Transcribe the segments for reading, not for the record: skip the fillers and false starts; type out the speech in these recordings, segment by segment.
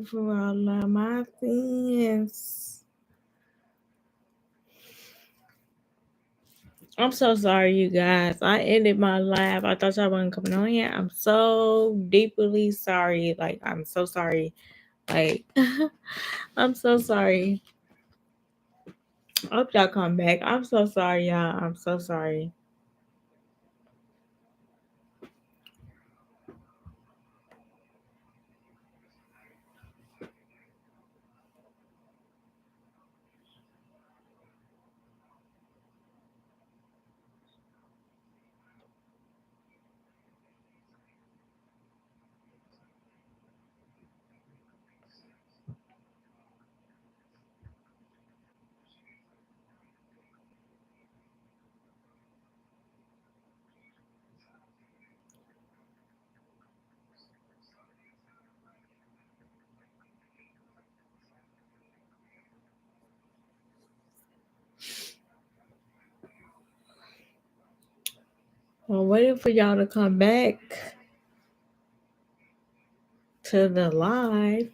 for all of my sins. I'm so sorry, you guys. I ended my live. I thought y'all wasn't coming on here. I'm so deeply sorry. Like, I'm so sorry. Like, I'm so sorry. I hope y'all come back. I'm so sorry, y'all. I'm so sorry. I'm waiting for y'all to come back to the live.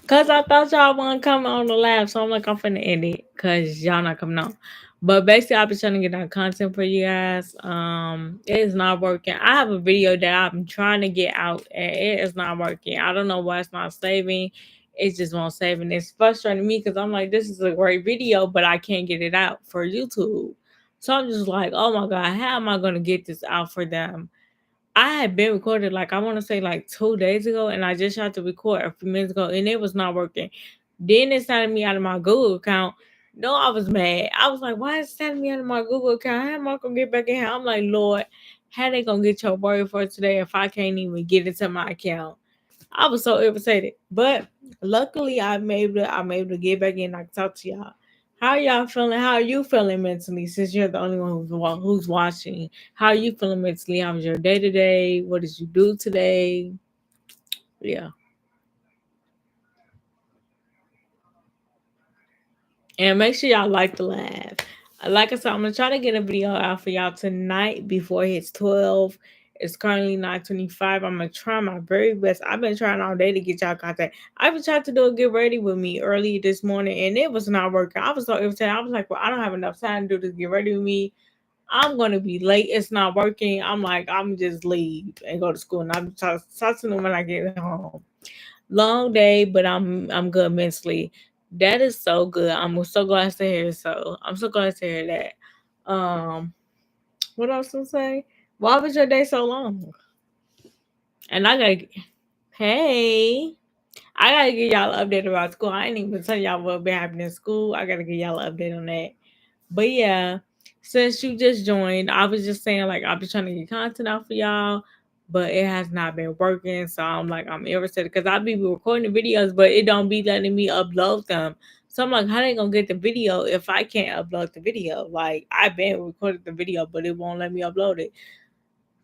Cause I thought y'all wasn't coming on the live. So I'm like, I'm finna end it. Cause y'all not coming on. But basically I've been trying to get that content for you guys. It is not working. I have a video that I'm trying to get out and it is not working. I don't know why it's not saving. It just won't save. And it's frustrating me because I'm like, this is a great video, but I can't get it out for YouTube. So I'm just like, oh my God, how am I gonna get this out for them? I had been recorded like I want to say like 2 days ago, and I just tried to record a few minutes ago, and it was not working. Then it signed me out of my Google account. No, I was mad. I was like, "Why is it signing me out of my Google account? How am I gonna get back in here?" I'm like, "Lord, how they gonna get your word for today if I can't even get into my account?" I was so irritated, but luckily I'm able to get back in. I can talk to y'all. How y'all feeling? How are you feeling mentally? Since you're the only one who's watching, how are you feeling mentally? How was your day today? What did you do today? Yeah, and make sure y'all like the live. Like I said, I'm gonna try to get a video out for y'all tonight before it hits 12. It's currently 9:25. I'm gonna try my very best. I've been trying all day to get y'all contact. I've been trying to do a get ready with me early this morning, and it was not working. I was so irritated. I was like, well, I don't have enough time to do this get ready with me. I'm gonna be late. It's not working. I'm like, I'm just leave and go to school, and I'm talk to them when I get home. Long day, but I'm good mentally. That is so good. I'm so glad to hear. So I'm so glad to hear that. What else to say? Why was your day so long? And I gotta, hey, I gotta give y'all an update about school. I ain't even tell y'all what been happening in school. I gotta give y'all an update on that. But yeah, since you just joined, I was just saying like I've been trying to get content out for y'all, but it has not been working. So I'm like I'm irritated because I be recording the videos, but it don't be letting me upload them. So I'm like, how they gonna get the video if I can't upload the video? Like I've been recording the video, but it won't let me upload it.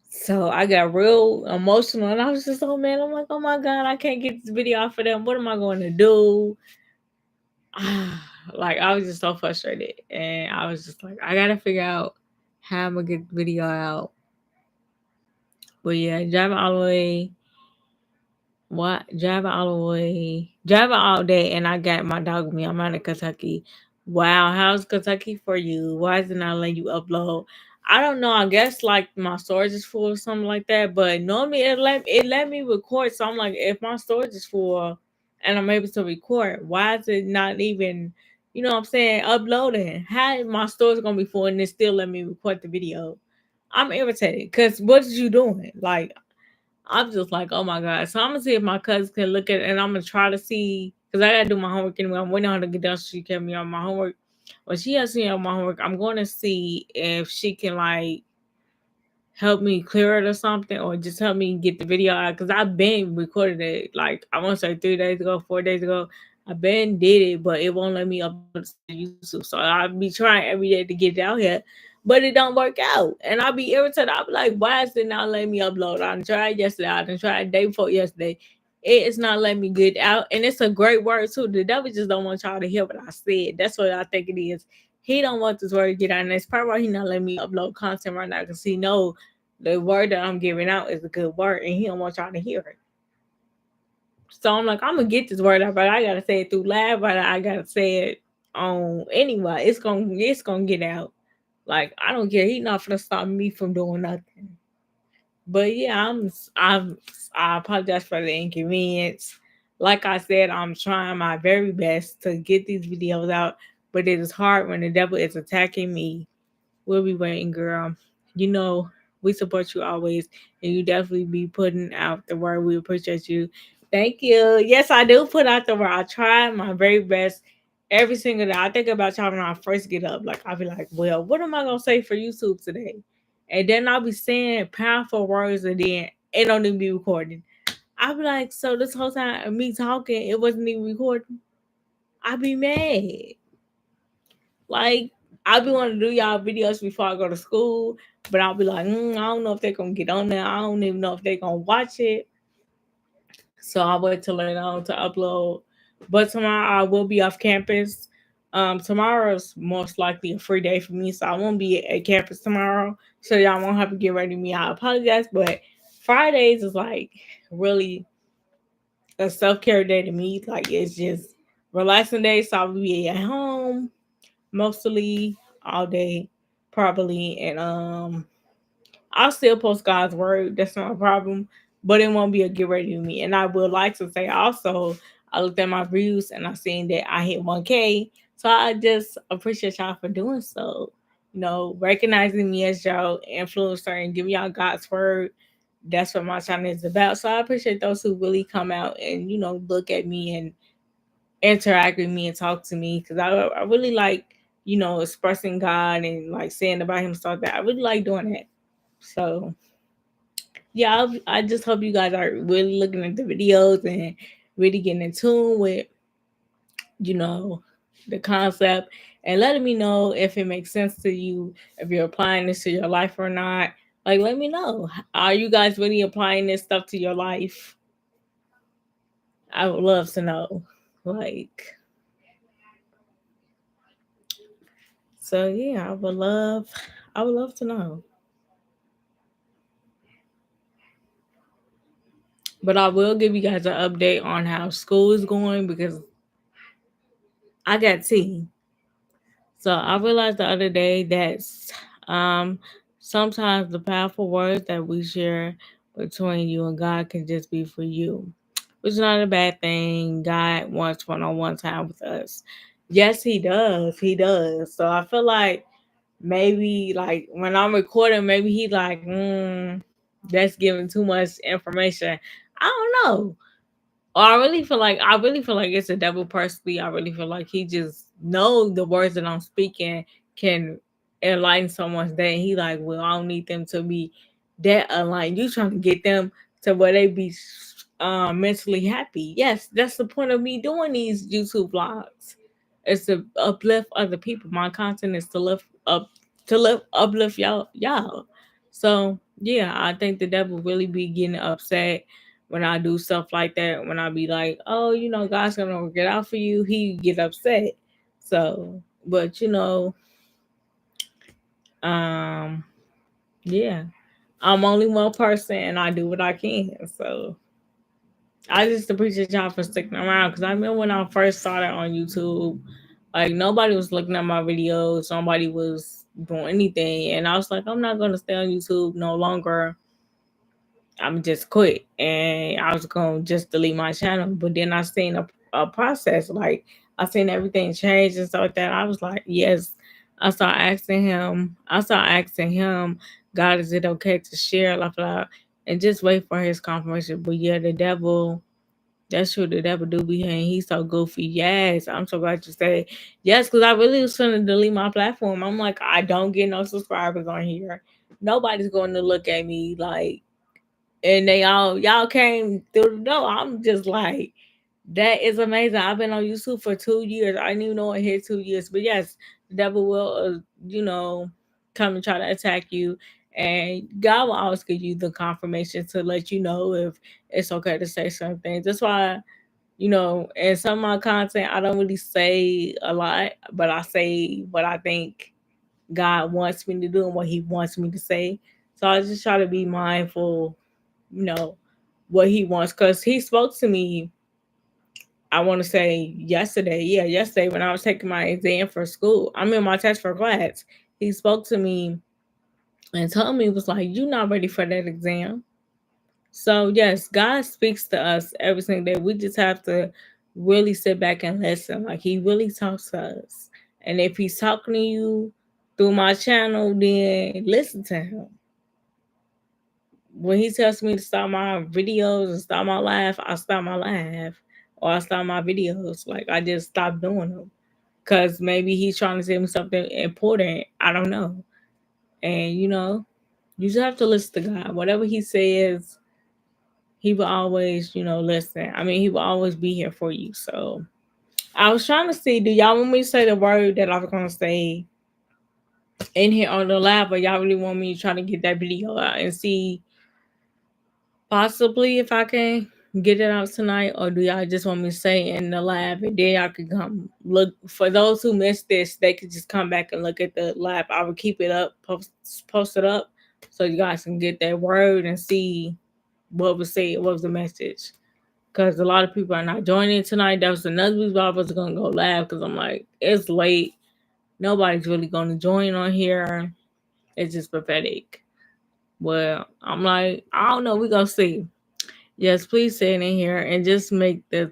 So I got real emotional and I was just so mad. I'm like, oh my God, I can't get this video out for them. What am I going to do? Like I was just so frustrated, and I was just like, I gotta figure out how I'm gonna get the video out. But yeah, driving all the way, what? Driving all day, and I got my dog with me. I'm out of Kentucky. Wow, how's Kentucky for you? Why is it not letting you upload? I don't know. I guess like my storage is full or something like that. But normally it let me record. So I'm like, if my storage is full and I'm able to record, why is it not even, what I'm saying, uploading? How is my storage gonna be full and it still let me record the video? I'm irritated because what is you doing? Like I'm just like, oh my God. So I'm gonna see if my cousin can look at it and I'm gonna try to see because I gotta do my homework anyway. I'm waiting on her to get done so she can me on my homework. When she has me on my homework, I'm going to see if she can like help me clear it or something, or just help me get the video out. Because I've been recorded it like I want to say 3 days ago, 4 days ago. I been did it, but it won't let me upload it to YouTube. So I'll be trying every day to get it out here, but it don't work out, and I'll be irritated. I'll be like, why is it not letting me upload? I tried yesterday. I done tried the day before yesterday. It's not letting me get out, and it's a great word too. The devil just don't want y'all to hear what I said. That's what I think it is. He don't want this word to get out, and that's probably why he not letting me upload content right now because he know the word that I'm giving out is a good word, and he don't want y'all to hear it. So I'm like, I'm gonna get this word out, but I gotta say it through live, but I gotta say it on anyway. It's gonna get out. Like I don't care. He not gonna stop me from doing nothing. But yeah, I apologize for the inconvenience. Like I said, I'm trying my very best to get these videos out, but it is hard when the devil is attacking me. We'll be waiting, girl. You know, we support you always, and you definitely be putting out the word. We appreciate you. Thank you. Yes, I do put out the word. I try my very best every single day. I think about y'all when I first get up. Like, I'll be like, well, what am I going to say for YouTube today? And then I'll be saying powerful words, and then it don't even be recording. I'll be like, so this whole time, me talking, it wasn't even recording. I'll be mad. Like I be wanting to do y'all videos before I go to school, but I'll be like, I don't know if they're gonna get on there. I don't even know if they're gonna watch it. So I'll wait till later on to upload. But tomorrow I will be off campus. Tomorrow's most likely a free day for me, so I won't be at campus tomorrow. So y'all won't have to get ready to me. I apologize, but Fridays is like really a self care day to me. Like it's just relaxing day, so I'll be at home mostly all day, probably. And I'll still post God's word. That's not a problem. But it won't be a get ready with me. And I would like to say also, I looked at my views and I seen that I hit 1K. So I just appreciate y'all for doing so. You know, recognizing me as y'all influencer and giving y'all God's word. That's what my channel is about. So I appreciate those who really come out and, look at me and interact with me and talk to me because I really like expressing God and like saying about Him stuff that I really like doing that. So yeah, I just hope you guys are really looking at the videos and really getting in tune with you know the concept and letting me know if it makes sense to you, if you're applying this to your life or not. Like, let me know. Are you guys really applying this stuff to your life? I would love to know. Like, so yeah, I would love to know. But I will give you guys an update on how school is going because I got tea. So I realized the other day that um sometimes the powerful words that we share between you and God can just be for you. Which is not a bad thing. God wants one-on-one time with us. Yes, he does. He does. So I feel like maybe like when I'm recording, maybe he like, that's giving too much information. I don't know. Or I really feel like it's a devil personally. I really feel like he just know the words that I'm speaking can enlighten someone's day. He like, well, I don't need them to be that enlightened. You trying to get them to where they be mentally happy. Yes, that's the point of me doing these YouTube vlogs. It's to uplift other people. My content is to uplift y'all. So yeah, I think the devil really be getting upset when I do stuff like that. When I be like, oh, God's gonna work it out for you, he get upset. So, but um, yeah, I'm only one person and I do what I can. So I just appreciate y'all for sticking around because I remember when I first started on YouTube, like nobody was looking at my videos, nobody was doing anything, and I was like, I'm not gonna stay on YouTube no longer. I'm just quit, and I was gonna just delete my channel. But then I seen a process, like I seen everything change and stuff like that. I was like, yes. I started asking him, God, is it okay to share, blah blah, and just wait for His confirmation. But yeah, the devil. That's true. The devil do be here, and he's so goofy. Yes, I'm so glad you said yes, because I really was trying to delete my platform. I'm like, I don't get no subscribers on here. Nobody's going to look at me like, and they all y'all came through the door. I'm just like, that is amazing. I've been on YouTube for 2 years. I didn't even know it hit 2 years. But yes, the devil will, come and try to attack you. And God will always give you the confirmation to let you know if it's okay to say certain things. That's why, in some of my content, I don't really say a lot, but I say what I think God wants me to do and what He wants me to say. So I just try to be mindful, you know, what He wants. Because He spoke to me I want to say yesterday, yeah, yesterday when I was taking my exam for school, I mean my test for class, he spoke to me and told me, was like, "You not ready for that exam." So yes, God speaks to us every single day. We just have to really sit back and listen. Like He really talks to us. And if He's talking to you through my channel, then listen to Him. When He tells me to stop my videos and stop my live, I stop my live or I stop my videos. Like I just stop doing them because maybe He's trying to tell me something important. I don't know. And you just have to listen to God. Whatever He says, He will always, listen. I mean, He will always be here for you. So I was trying to see, do y'all want me to say the word that I was gonna say in here on the live, or y'all really want me to try to get that video out and see possibly if I can get it out tonight, or do y'all just want me to say in the live and then y'all can come look? For those who missed this, they could just come back and look at the live. I will keep it up, post it up, so you guys can get that word and see what was said, what was the message. Because a lot of people are not joining tonight. That was another reason why I was gonna go live, because I'm like, it's late. Nobody's really gonna join on here. It's just pathetic. Well, I'm like, I don't know. We gonna see. Yes, please say it in here and just make the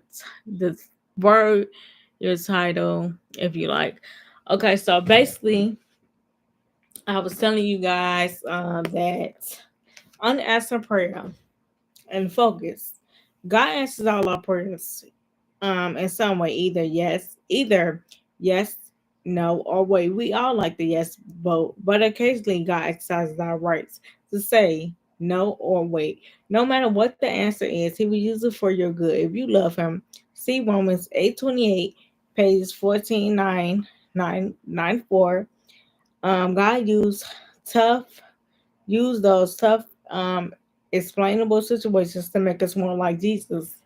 word your title if you like. Okay, so basically, I was telling you guys that unanswered prayer and focus. God answers all our prayers in some way, either yes, no, or wait. We all like the yes vote, but occasionally God exercises our rights to say no or wait. No matter what the answer is, He will use it for your good. If you love Him, see Romans 8:28, pages 14:994. God tough use those tough explainable situations to make us more like Jesus.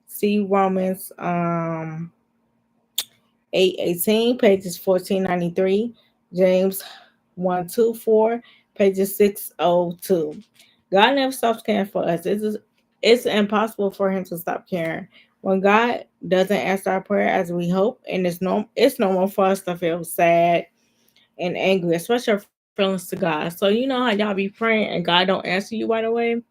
See Romans 8:18, pages 1493, James 1:24, pages 602. God never stops caring for us. It's impossible for Him to stop caring. When God doesn't answer our prayer as we hope, and it's normal for us to feel sad and angry, especially our feelings to God. So you know how y'all be praying and God don't answer you right away.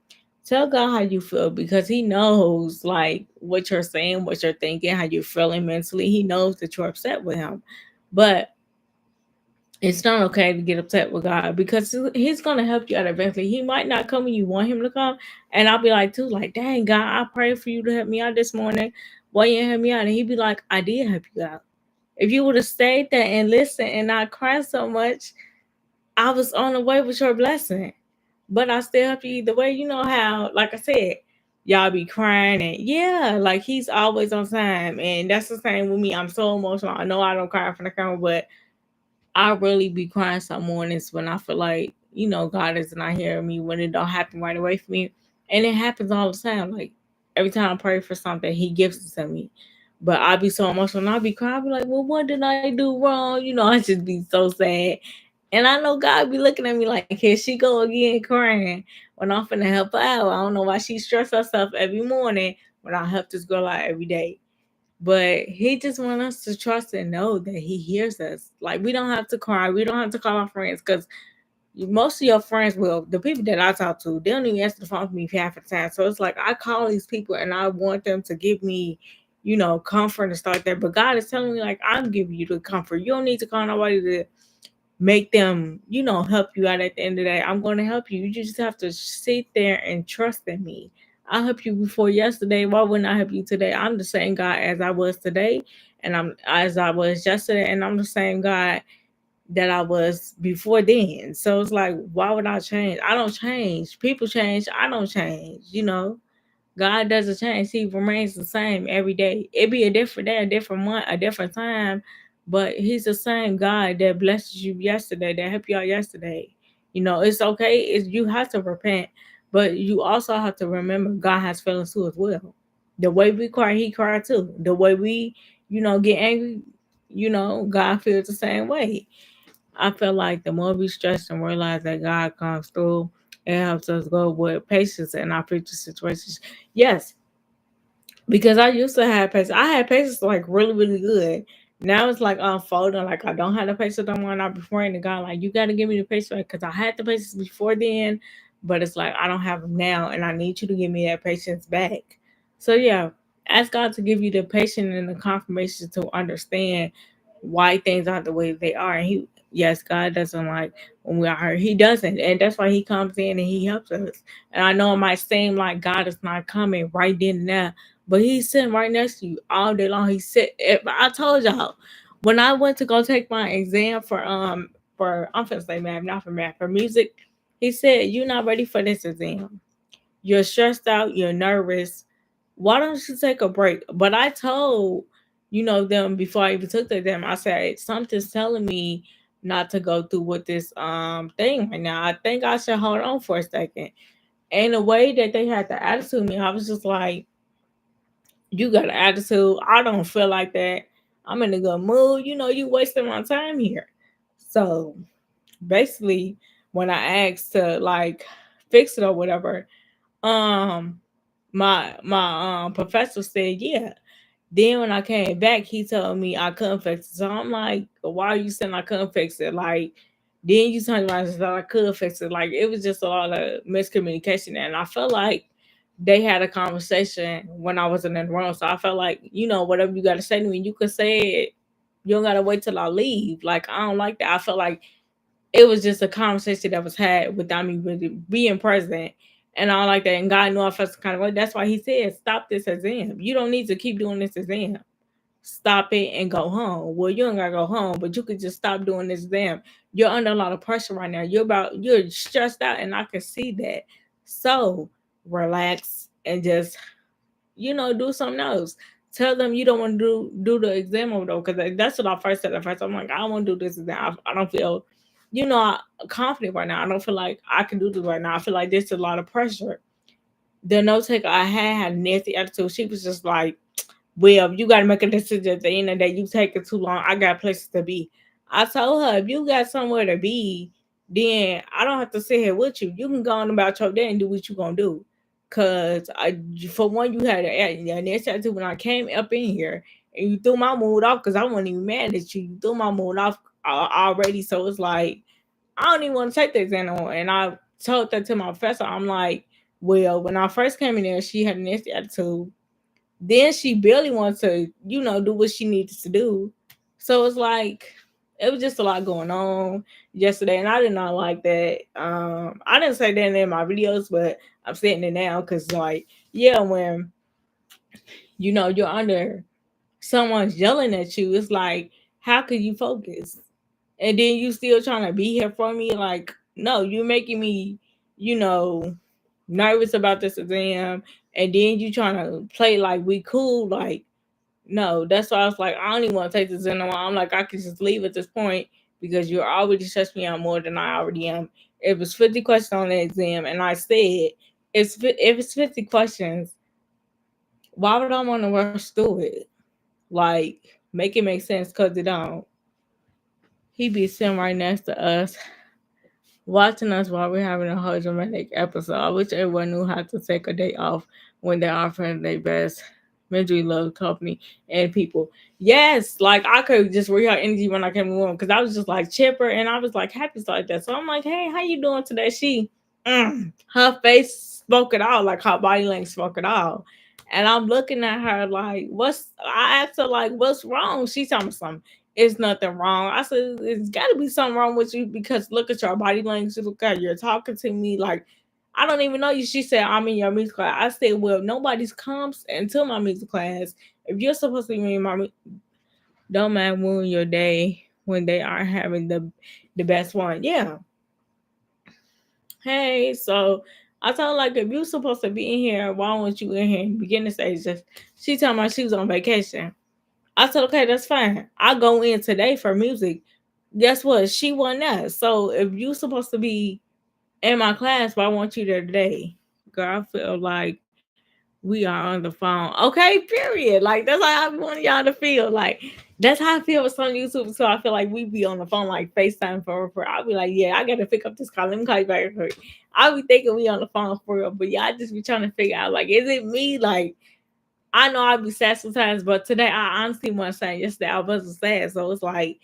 Tell God how you feel, because He knows like what you're saying, what you're thinking, how you're feeling mentally. He knows that you're upset with Him. But it's not okay to get upset with God, because He's gonna help you out eventually. He might not come when you want Him to come. And I'll be like too, like, dang God, I prayed for you to help me out this morning. Why you didn't help me out? And He'd be like, I did help you out. If you would have stayed there and listened and not cried so much, I was on the way with your blessing. But I still help you either way. You know how, like I said, y'all be crying, and yeah, like He's always on time. And that's the same with me. I'm so emotional. I know I don't cry from the camera, but I really be crying some mornings when I feel like, God is not hearing me, when it don't happen right away for me. And it happens all the time. Like every time I pray for something, He gives it to me. But I be so emotional and I be crying. I be like, well, what did I do wrong? I just be so sad. And I know God be looking at me like, here she go again crying when I'm finna help her out. I don't know why she stress herself every morning when I help this girl out every day. But He just want us to trust and know that He hears us. Like we don't have to cry. We don't have to call our friends, because most of your friends will. The people that I talk to, they don't even answer the phone for me half the time. So it's like I call these people and I want them to give me, comfort and start there. But God is telling me like I'm giving you the comfort. You don't need to call nobody to make them, help you out at the end of the day. I'm going to help you. You just have to sit there and trust in me. I helped you before yesterday. Why wouldn't I help you today? I'm the same God as I was today, and I'm as I was yesterday, and I'm the same God that I was before then. So it's like, why would I change? I don't change. People change. I don't change. God doesn't change. He remains the same every day. It be a different day, a different month, a different time, but He's the same God that blessed you yesterday, that helped you out yesterday. It's okay. You have to repent, but you also have to remember God has feelings too as well. The way we cry, He cried too. The way we, get angry, God feels the same way. I feel like the more we stress and realize that God comes through, it helps us go with patience in our future situations. Yes, because I used to have patience. I had patience like really, really good. Now it's like unfolding. Like I don't have the patience no more. And I be praying to God, like you got to give me the patience because I had the patience before then, but it's like I don't have them now, and I need you to give me that patience back. So yeah, ask God to give you the patience and the confirmation to understand why things aren't the way they are. And yes, God doesn't like when we are hurt. He doesn't, and that's why He comes in and He helps us. And I know it might seem like God is not coming right then and there, but He's sitting right next to you all day long. He said, I told y'all when I went to go take my exam for I'm finna say math, not for math, for music. He said, "You're not ready for this exam. You're stressed out. You're nervous. Why don't you take a break?" But I told them before I even took the exam. I said something's telling me not to go through with this thing right now. I think I should hold on for a second. And the way that they had the attitude me, I was just like, you got an attitude. I don't feel like that. I'm in a good mood. You wasting my time here. So basically, when I asked to like fix it or whatever, um, my professor said, yeah. Then when I came back, he told me I couldn't fix it. So I'm like, why are you saying I couldn't fix it? Like, then you turned around and said I could fix it. Like, it was just a lot of miscommunication. And I felt like they had a conversation when I wasn't in the room. So I felt like, whatever you got to say to me, you could say it. You don't got to wait till I leave. Like, I don't like that. I felt like it was just a conversation that was had without me really being present. And I don't like that. And God knew I felt some kind of way. That's why He said, stop this exam. You don't need to keep doing this exam. Stop it and go home. Well, you don't gotta go home, but you could just stop doing this exam. You're under a lot of pressure right now. You're stressed out, and I can see that. So relax and just do something else. Tell them you don't want to do the exam over though, because that's what I first said at first. I'm like, I don't want to do this exam. I don't feel, confident right now. I don't feel like I can do this right now. I feel like there's a lot of pressure. The note taker I had a nasty attitude. She was just like, well, you got to make a decision at the end of the day. You take it too long. I got places to be. I told her, if you got somewhere to be, then I don't have to sit here with you. You can go on about your day and do what you going to do. Because for one, you had an attitude when I came up in here and you threw my mood off because I wasn't even mad at you. You threw my mood off already. So it's like, I don't even want to take the exam anymore. And I told that to my professor. I'm like, well, when I first came in there, she had an nasty attitude. Then she barely wants to, do what she needs to do. So it's like it was just a lot going on yesterday, and I did not like that. I didn't say that in my videos, but I'm saying it now because, like, yeah, when you're under someone's yelling at you, it's like, how could you focus? And then you still trying to be here for me? Like, no, you're making me, you know, nervous about this exam, and then you trying to play like we cool, like no. That's why I was like, I don't even want to take this anymore. I'm like, I could just leave at this point because you're already stressing me out more than I already am. It was 50 questions on the exam, and I said, if it's 50 questions, why would I want to rush through it? Like, make it make sense because it don't. He be sitting right next to us, watching us while we're having a whole dramatic episode. I wish everyone knew how to take a day off when they're offering their best. Mentally love company and people. Yes, like I could just read her energy when I came in the room because I was just like chipper and I was like happy like that. So I'm like, hey, how you doing today? Her face spoke it all, like her body language spoke it all. And I'm looking at her like, I asked her like, what's wrong? She told me something. It's nothing wrong. I said, it's got to be something wrong with you because look at your body language. Look at you're talking to me like I don't even know you. She said, I'm in your music class. I said, well, nobody's comes into my music class. If you're supposed to be in my don't mind ruin your day when they are having the best one. Yeah. Hey, so I told her, like, if you're supposed to be in here, why weren't you in here in the beginning stages? She told me she was on vacation. I said, okay, that's fine. I go in today for music. Guess what? She wasn't there. So if you supposed to be in my class, why weren't you there today? Girl, I feel like we are on the phone. Okay, period. Like that's how I want y'all to feel. Like that's how I feel with some YouTube. So I feel like we be on the phone like FaceTime for. I'll be like, yeah, I gotta pick up this call. Let me call you back real quick. I'll be thinking we on the phone for real, but yeah, I just be trying to figure out like, is it me? Like I know I'd be sad sometimes, but today I honestly wasn't sad. Yesterday I wasn't sad, so it's like,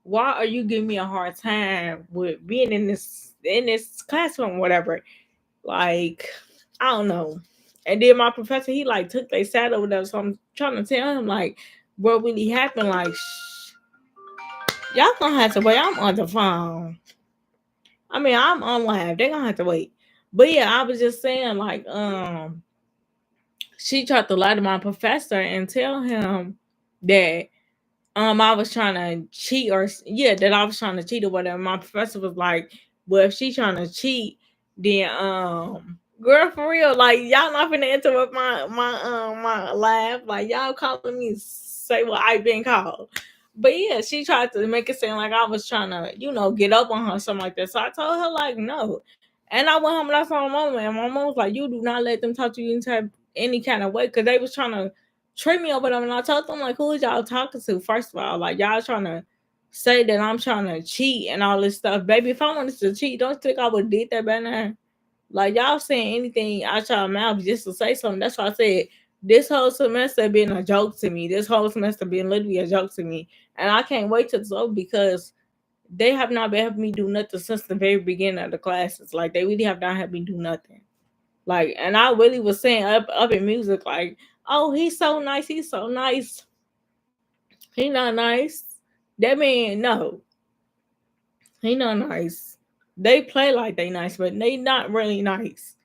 why are you giving me a hard time with being in this classroom, whatever? Like, I don't know. And then my professor, he like took they sat over there, so I'm trying to tell him like what really happened. Like, y'all gonna have to wait. I'm on the phone. I mean, I'm on live. They gonna have to wait. But yeah, I was just saying like, she tried to lie to my professor and tell him that I was trying to cheat, or yeah, that I was trying to cheat or whatever. My professor was like, well, if she trying to cheat, then girl, for real, like y'all not finna interrupt my laugh. Like y'all calling me say what I been called. But yeah, she tried to make it seem like I was trying to, get up on her or something like that. So I told her like no. And I went home and I saw my mama, and my mom was like, "You do not let them talk to you any kind of way," because they was trying to treat me over them. And I told them like, "Who is y'all talking to? First of all, like y'all trying to say that I'm trying to cheat and all this stuff, baby. If I wanted to cheat, don't you think I would did that by now? Like y'all saying anything out your mouth just to say something. That's why I said this whole semester been a joke to me. This whole semester been literally a joke to me, and I can't wait till it's over because they have not been helping me do nothing since the very beginning of the classes. Like they really have not helped me do nothing. Like, and I really was saying up in music, like, oh, he's so nice, he's so nice. He not nice. That man, no, he not nice. They play like they nice, but they not really nice.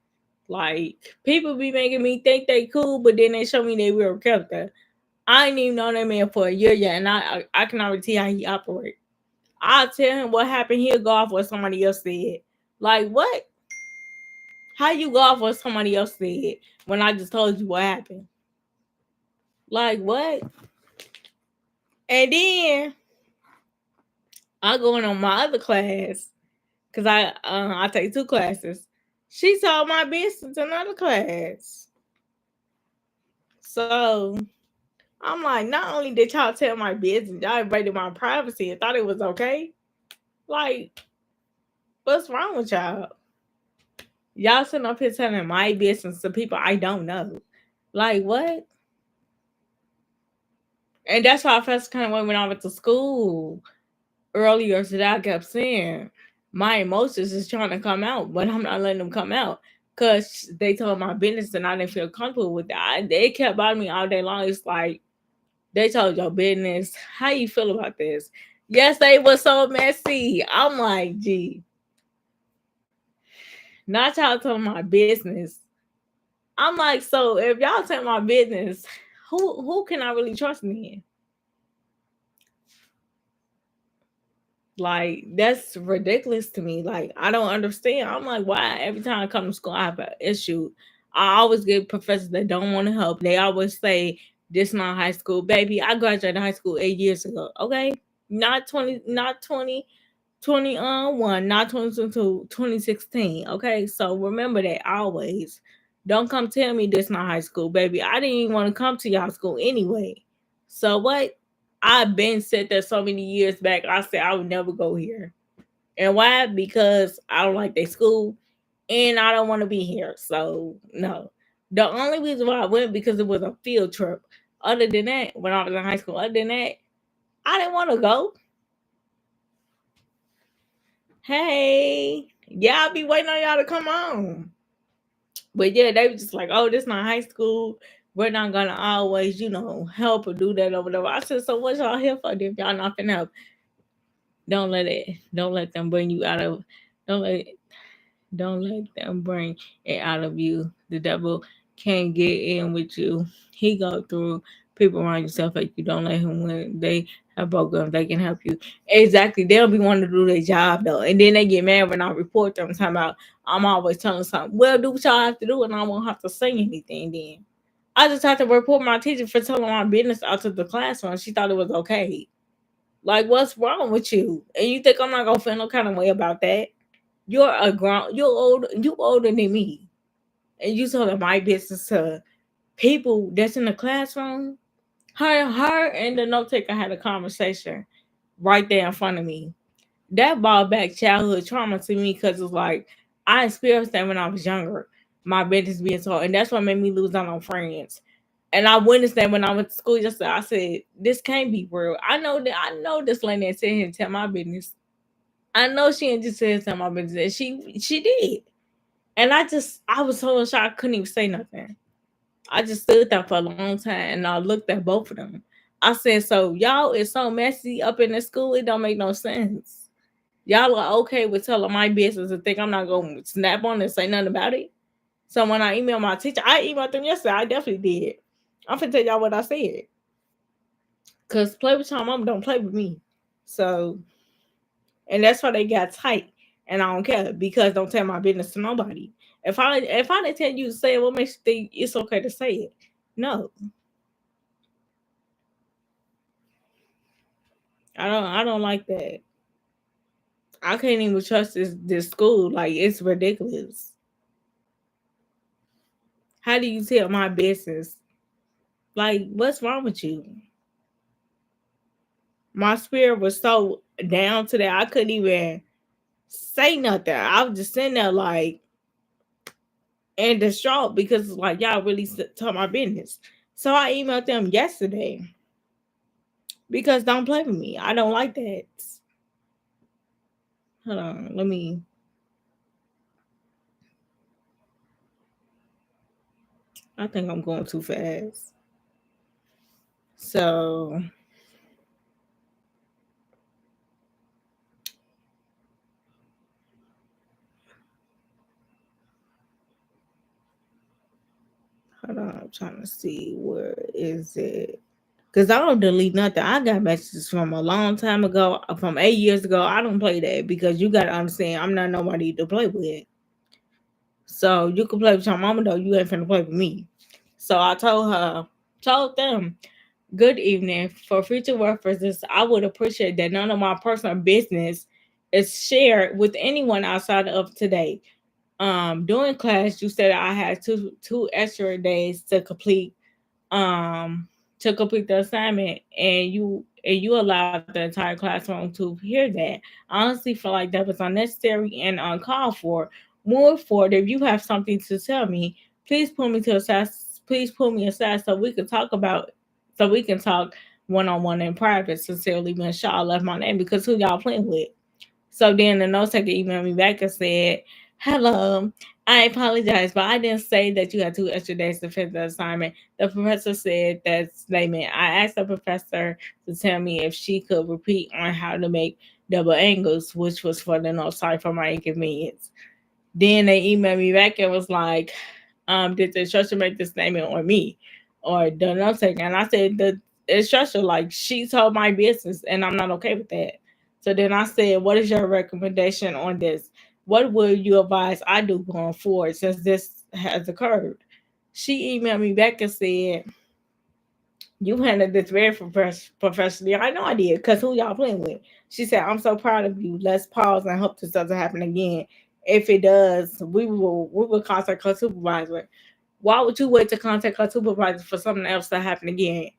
Like people be making me think they cool, but then they show me they real character. I ain't even known that man for a year yet, and I can already see how he operate. I'll tell him what happened. He'll go off what somebody else said. Like what? How you go off what somebody else said when I just told you what happened? Like what? And then I go in on my other class because I take two classes. She told my business in another class. So I'm like, not only did y'all tell my business, y'all invaded my privacy and thought it was okay. Like, what's wrong with y'all? Y'all sitting up here telling my business to people I don't know. Like what? And that's why I felt kind of way when I went to school earlier today. I kept saying my emotions is trying to come out, but I'm not letting them come out because they told my business and I didn't feel comfortable with that. They kept bothering me all day long. It's like they told your business. How you feel about this? Yes, they was so messy. I'm like, gee, not y'all telling my business. I'm like, so if y'all tell my business, who can I really trust me? Like that's ridiculous to me. Like I don't understand. I'm like, why every time I come to school I have an issue? I always get professors that don't want to help. They always say this not high school, baby. I graduated high school 8 years ago. Okay, not 20, not 2021, not 2022, 2016. Okay, so remember that always. Don't come tell me this not high school, baby. I didn't even want to come to y'all school anyway. So what? I've been said that so many years back. I said I would never go here. And why? Because I don't like their school and I don't want to be here. So no. The only reason why I went because it was a field trip. Other than that, when I was in high school, other than that, I didn't want to go. Hey, yeah, I'll be waiting on y'all to come on. But yeah, they were just like, oh, this not high school. We're not gonna always, help or do that or whatever. I said, so what y'all here for if y'all not gonna help? Don't let them bring you out of don't let don't let them bring it out of you. The devil can't get in with you. He go through people around yourself like you. Don't let him win. They have programs. They can help you. Exactly. They'll be wanting to do their job though. And then they get mad when I report them talking about I'm always telling something. Well, do what y'all have to do and I won't have to say anything then. I just had to report my teacher for telling my business out to the classroom. She thought it was okay. Like, what's wrong with you? And you think I'm not gonna feel no kind of way about that? You're a grown, you older than me, and you telling my business to people that's in the classroom. Her and the note taker had a conversation right there in front of me. That brought back childhood trauma to me because it's like I experienced that when I was younger. My business being told, and that's what made me lose out on friends. And I witnessed that when I went to school yesterday. I said, this can't be real. I know this lady that said here and tell my business. I know she ain't just said tell my business. And she did. And I was so shocked I couldn't even say nothing. I just stood there for a long time and I looked at both of them. I said, so y'all is so messy up in the school, it don't make no sense. Y'all are okay with telling my business and think I'm not gonna snap on it and say nothing about it. So when I emailed my teacher, I emailed them yesterday. I definitely did. I'm finna tell y'all what I said. Cause play with your mom, don't play with me. So, and that's why they got tight. And I don't care because don't tell my business to nobody. If I didn't tell you to say it, what makes you think it's okay to say it? No, I don't like that. I can't even trust this school. Like it's ridiculous. How do you tell my business? Like what's wrong with you? My spirit was so down to that I couldn't even say nothing. I was just sitting there like and distraught because like y'all really told my business. So I emailed them yesterday because don't play with me. I don't like that. Hold on, let me. I think I'm going too fast. So hold on, I'm trying to see where is it. Cause I don't delete nothing. I got messages from a long time ago, from 8 years ago. I don't play that because you gotta understand I'm not nobody to play with. So you can play with your mama though. You ain't finna play with me. So I told them, good evening. For future references, I would appreciate that none of my personal business is shared with anyone outside of today. During class, you said I had two extra days um to complete the assignment, and you allowed the entire classroom to hear that. I honestly feel like that was unnecessary and uncalled for. Moving forward, if you have something to tell me, please pull me to aside. Please pull me aside so we can talk one on one in private. Sincerely, when Shaw left my name because who y'all playing with? So then the note taker emailed me back and said, hello, I apologize, but I didn't say that you had 2 extra days to finish the assignment. The professor said that statement. I asked the professor to tell me if she could repeat on how to make double angles, which was for the note. Sorry for my inconvenience. Then they emailed me back and was like, did the instructor make this statement on me or the note taker? And I said, the instructor, like, she told my business and I'm not okay with that. So then I said, what is your recommendation on this? What would you advise I do going forward since this has occurred? She emailed me back and said, you handled this very professionally. I know I did, because who y'all playing with? She said, I'm so proud of you. Let's pause and hope this doesn't happen again. If it does, we will contact her supervisor. Why would you wait to contact her supervisor for something else to happen again?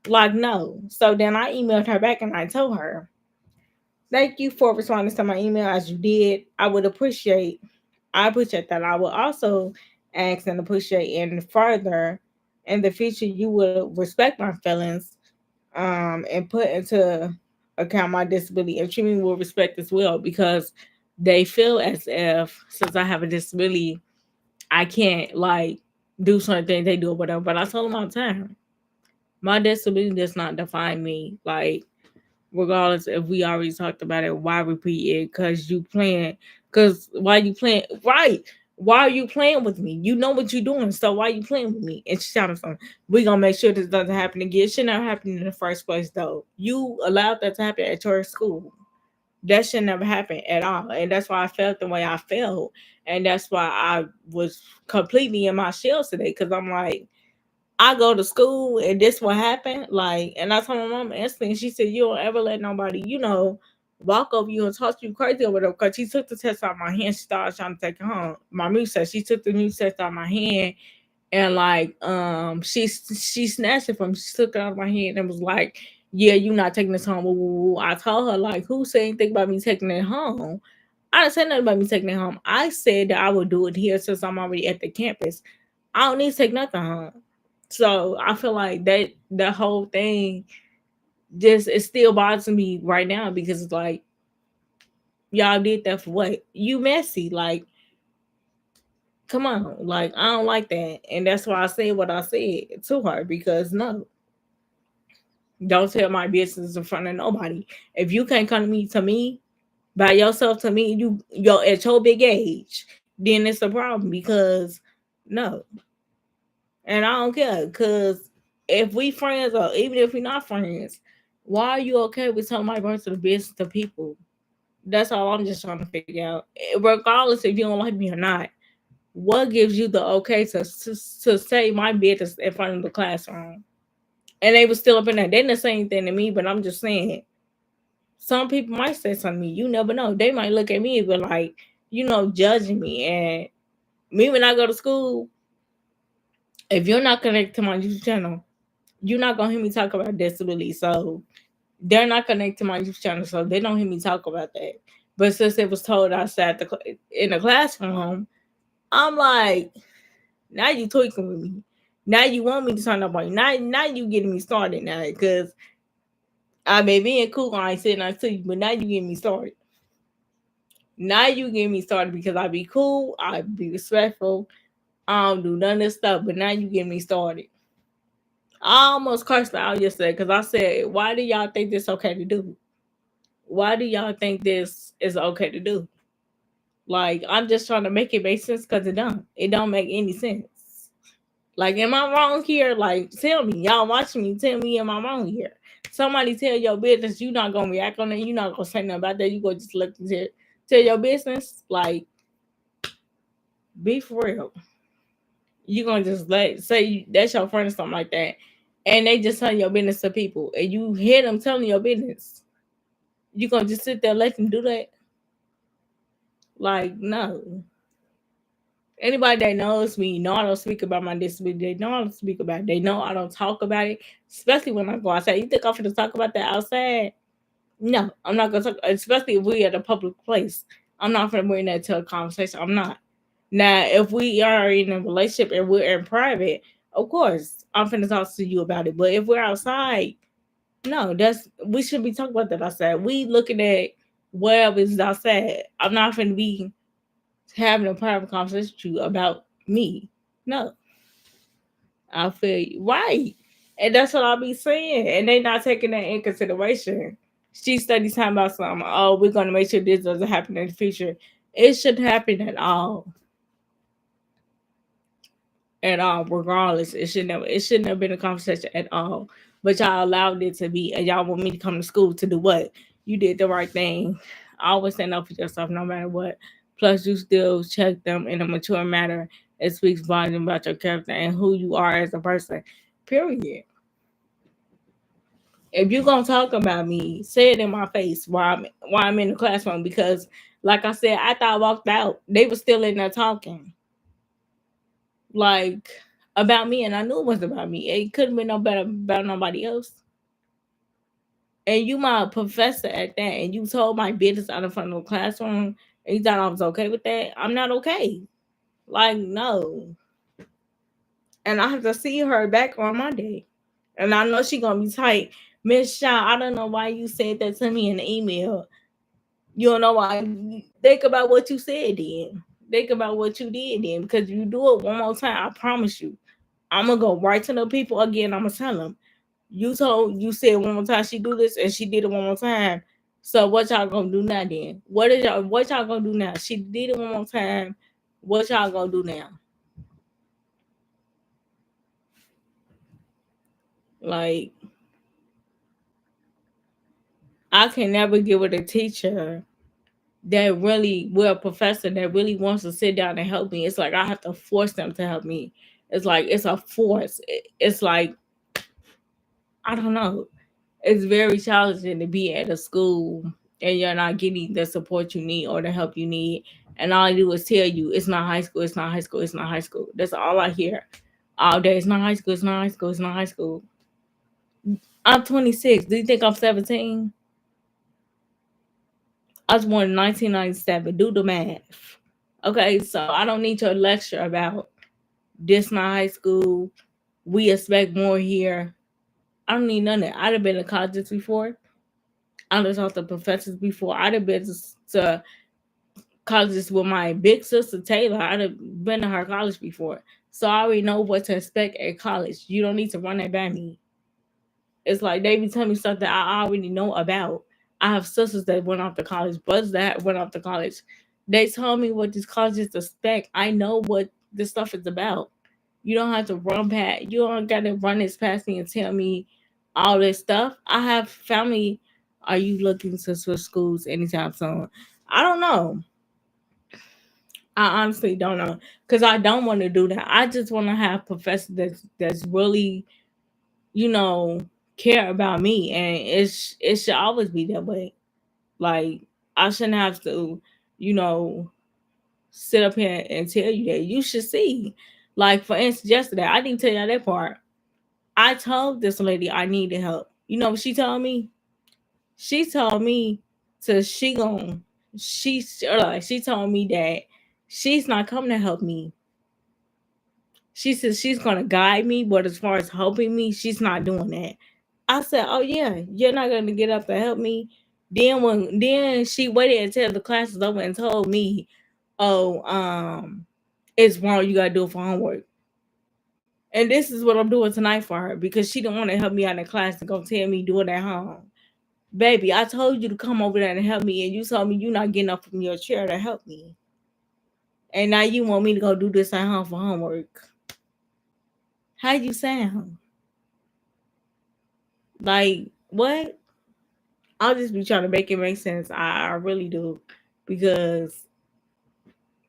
Like, no. So then I emailed her back and I told her, thank you for responding to my email as you did. I appreciate that. I will also ask and appreciate and further in the future you will respect my feelings and put into account my disability and treat me with respect as well, because they feel as if since I have a disability, I can't like do certain things they do or whatever. But I told them all the time, my disability does not define me. Like regardless if we already talked about it, why repeat it? Because you playing. Because why you playing? Right. Why are you playing with me? You know what you're doing, so why you playing with me? And she shouted something. We gonna make sure this doesn't happen again. It should never happen in the first place, though. You allowed that to happen at your school. That should never happen at all, and that's why I felt the way I felt, and that's why I was completely in my shell today. Because I'm like, I go to school and this what happened. Like, and I told my mom instantly, and she said, you don't ever let nobody, walk over you and talk to you crazy or whatever. Because she took the test out of my hand. She started trying to take it home. My music test, she took the music test out of my hand and like she snatched it from me. She took it out of my hand and was like, yeah, you not taking this home. Woo, woo, woo. I told her, like, who said anything about me taking it home? I didn't say nothing about me taking it home. I said that I would do it here since I'm already at the campus. I don't need to take nothing home. So I feel like that the whole thing just it still bothers me right now because it's like y'all did that for what? You messy. Like, come on. Like, I don't like that. And that's why I said what I said to her because no, don't tell my business in front of nobody. If you can't come to me by yourself to me, you at your big age, then it's a problem because no. And I don't care because if we friends or even if we're not friends, why are you okay with telling my personal business to people? That's all I'm just trying to figure out. Regardless if you don't like me or not, what gives you the okay to say my business in front of the classroom? And they was still up in there. They didn't say anything to me, but I'm just saying, some people might say something to me. You never know. They might look at me and be like, judging me. And me when I go to school, if you're not connected to my YouTube channel, you're not gonna hear me talk about disability. So they're not connected to my YouTube channel, so they don't hear me talk about that. But since it was told outside in the classroom, I'm like, now you tweaking with me. Now you want me to turn up on you. Now you getting me started now because I may being cool. I ain't saying nothing to you, but now you getting me started. Now you getting me started because I be cool. I be respectful. I don't do none of this stuff, but now you getting me started. I almost cursed out yesterday because I said, "Why do y'all think this okay to do? Why do y'all think this is okay to do?" Like I'm just trying to make it make sense because it don't. It don't make any sense. Like, am I wrong here? Like, tell me. Y'all watching me. Tell me, am I wrong here? Somebody tell your business. You not gonna react on it. You not gonna say nothing about that. You gonna just look and tell your business. Like, be for real. You gonna just that's your friend or something like that, and they just tell your business to people, and you hear them telling your business. You gonna just sit there and let them do that? Like, no. Anybody that knows me know I don't speak about my disability. They know I don't speak about it. They know I don't talk about it, especially when I go outside. You think I'm gonna talk about that outside? No, I'm not gonna talk. Especially if we at a public place, I'm not gonna bring that to a conversation. I'm not. Now, if we are in a relationship and we're in private, of course I'm gonna talk to you about it. But if we're outside, no, that's we shouldn't be talking about that outside. We looking at whatever is outside. I'm not gonna be having a private conversation with you about me. No, I feel you. Right. And that's what I'll be saying. And they not taking that in consideration. She studies time about something. Oh, we're gonna make sure this doesn't happen in the future. It shouldn't happen at all. At all, regardless. It shouldn't have been a conversation at all. But y'all allowed it to be and y'all want me to come to school to do what? You did the right thing. Always stand up for yourself no matter what. Plus you still check them in a mature manner. It speaks volume about your character and who you are as a person. Period. If you're gonna talk about me, say it in my face while I'm in the classroom because like I said, after I walked out, they were still in there talking. Like about me, and I knew it wasn't about me. It couldn't be no better about nobody else. And you my professor at that, and you told my business out in front of the classroom, and you thought I was okay with that. I'm not okay. Like no. And I have to see her back on Monday. And I know she gonna be tight. Miss Shaw, I don't know why you said that to me in the email. You don't know why. Think about what you said then. Think about what you did then. Because you do it one more time, I promise you. I'm gonna go right to the people again. I'm gonna tell them. You said one more time she do this and she did it one more time. So what y'all gonna do now then? What y'all gonna do now? She did it one more time. What y'all gonna do now? Like I can never get with a teacher that really well a professor that really wants to sit down and help me. It's like I have to force them to help me. It's like it's a force. It's like I don't know. It's very challenging to be at a school and you're not getting the support you need or the help you need. And all I do is tell you it's not high school, it's not high school, it's not high school. That's all I hear all day. It's not high school, it's not high school, it's not high school. I'm 26. Do you think I'm 17? I was born in 1997. Do the math. Okay, so I don't need your lecture about this not high school. we expect more here. I don't need none of that. I'd have been to colleges before. I'd have talked to professors before. I'd have been to colleges with my big sister Taylor. I'd have been to her college before. So I already know what to expect at college. You don't need to run that by me. It's like they be telling me stuff that I already know about. I have sisters that went off to college, brothers that went off to college. They told me what these colleges expect. I know what this stuff is about. You don't have to run past. You don't got to run this past me and tell me all this stuff. I have family. Are you looking to switch schools anytime soon? I don't know. I honestly don't know because I don't want to do that. I just want to have professors that's really, you know, care about me, and it should always be that way. Like I shouldn't have to, you know, sit up here and tell you that. You should see. Like for instance, yesterday I didn't tell you that part. I told this lady I needed help. You know what she told me? She told me to she told me that she's not coming to help me. She says she's gonna guide me, but as far as helping me, she's not doing that. I said, "Oh yeah, you're not gonna get up to help me." Then she waited until the class was over and told me, "Oh, it's wrong. You gotta do it for homework." And this is what I'm doing tonight for her because she didn't want to help me out in class and go tell me do it at home. Baby, I told you to come over there and help me, and you told me you're not getting up from your chair to help me. And now you want me to go do this at home for homework. How you sound? Like, what? I'll just be trying to make it make sense. I really do. Because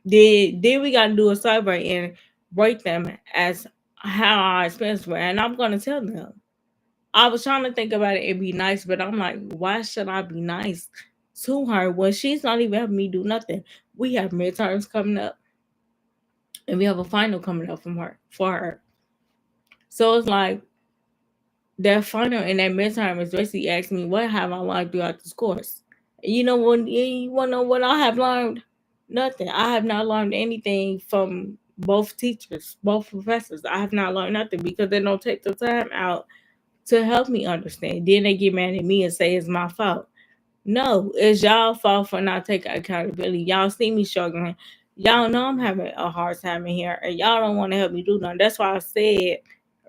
then we gotta do a survey and rate them as how our experience were. And I'm gonna tell them. I was trying to think about it and be nice, but I'm like, why should I be nice to her when she's not even helping me do nothing? We have midterms coming up and we have a final coming up from her for her. So it's like that final and that midterm is basically asking me what have I learned throughout this course. You know when you want to know what I have learned? Nothing. I have not learned anything from both teachers, both professors. I have not learned nothing because they don't take the time out to help me understand. Then they get mad at me and say it's my fault. No, it's y'all fault for not taking accountability. Y'all see me struggling. Y'all know I'm having a hard time in here, and y'all don't want to help me do nothing. That's why I said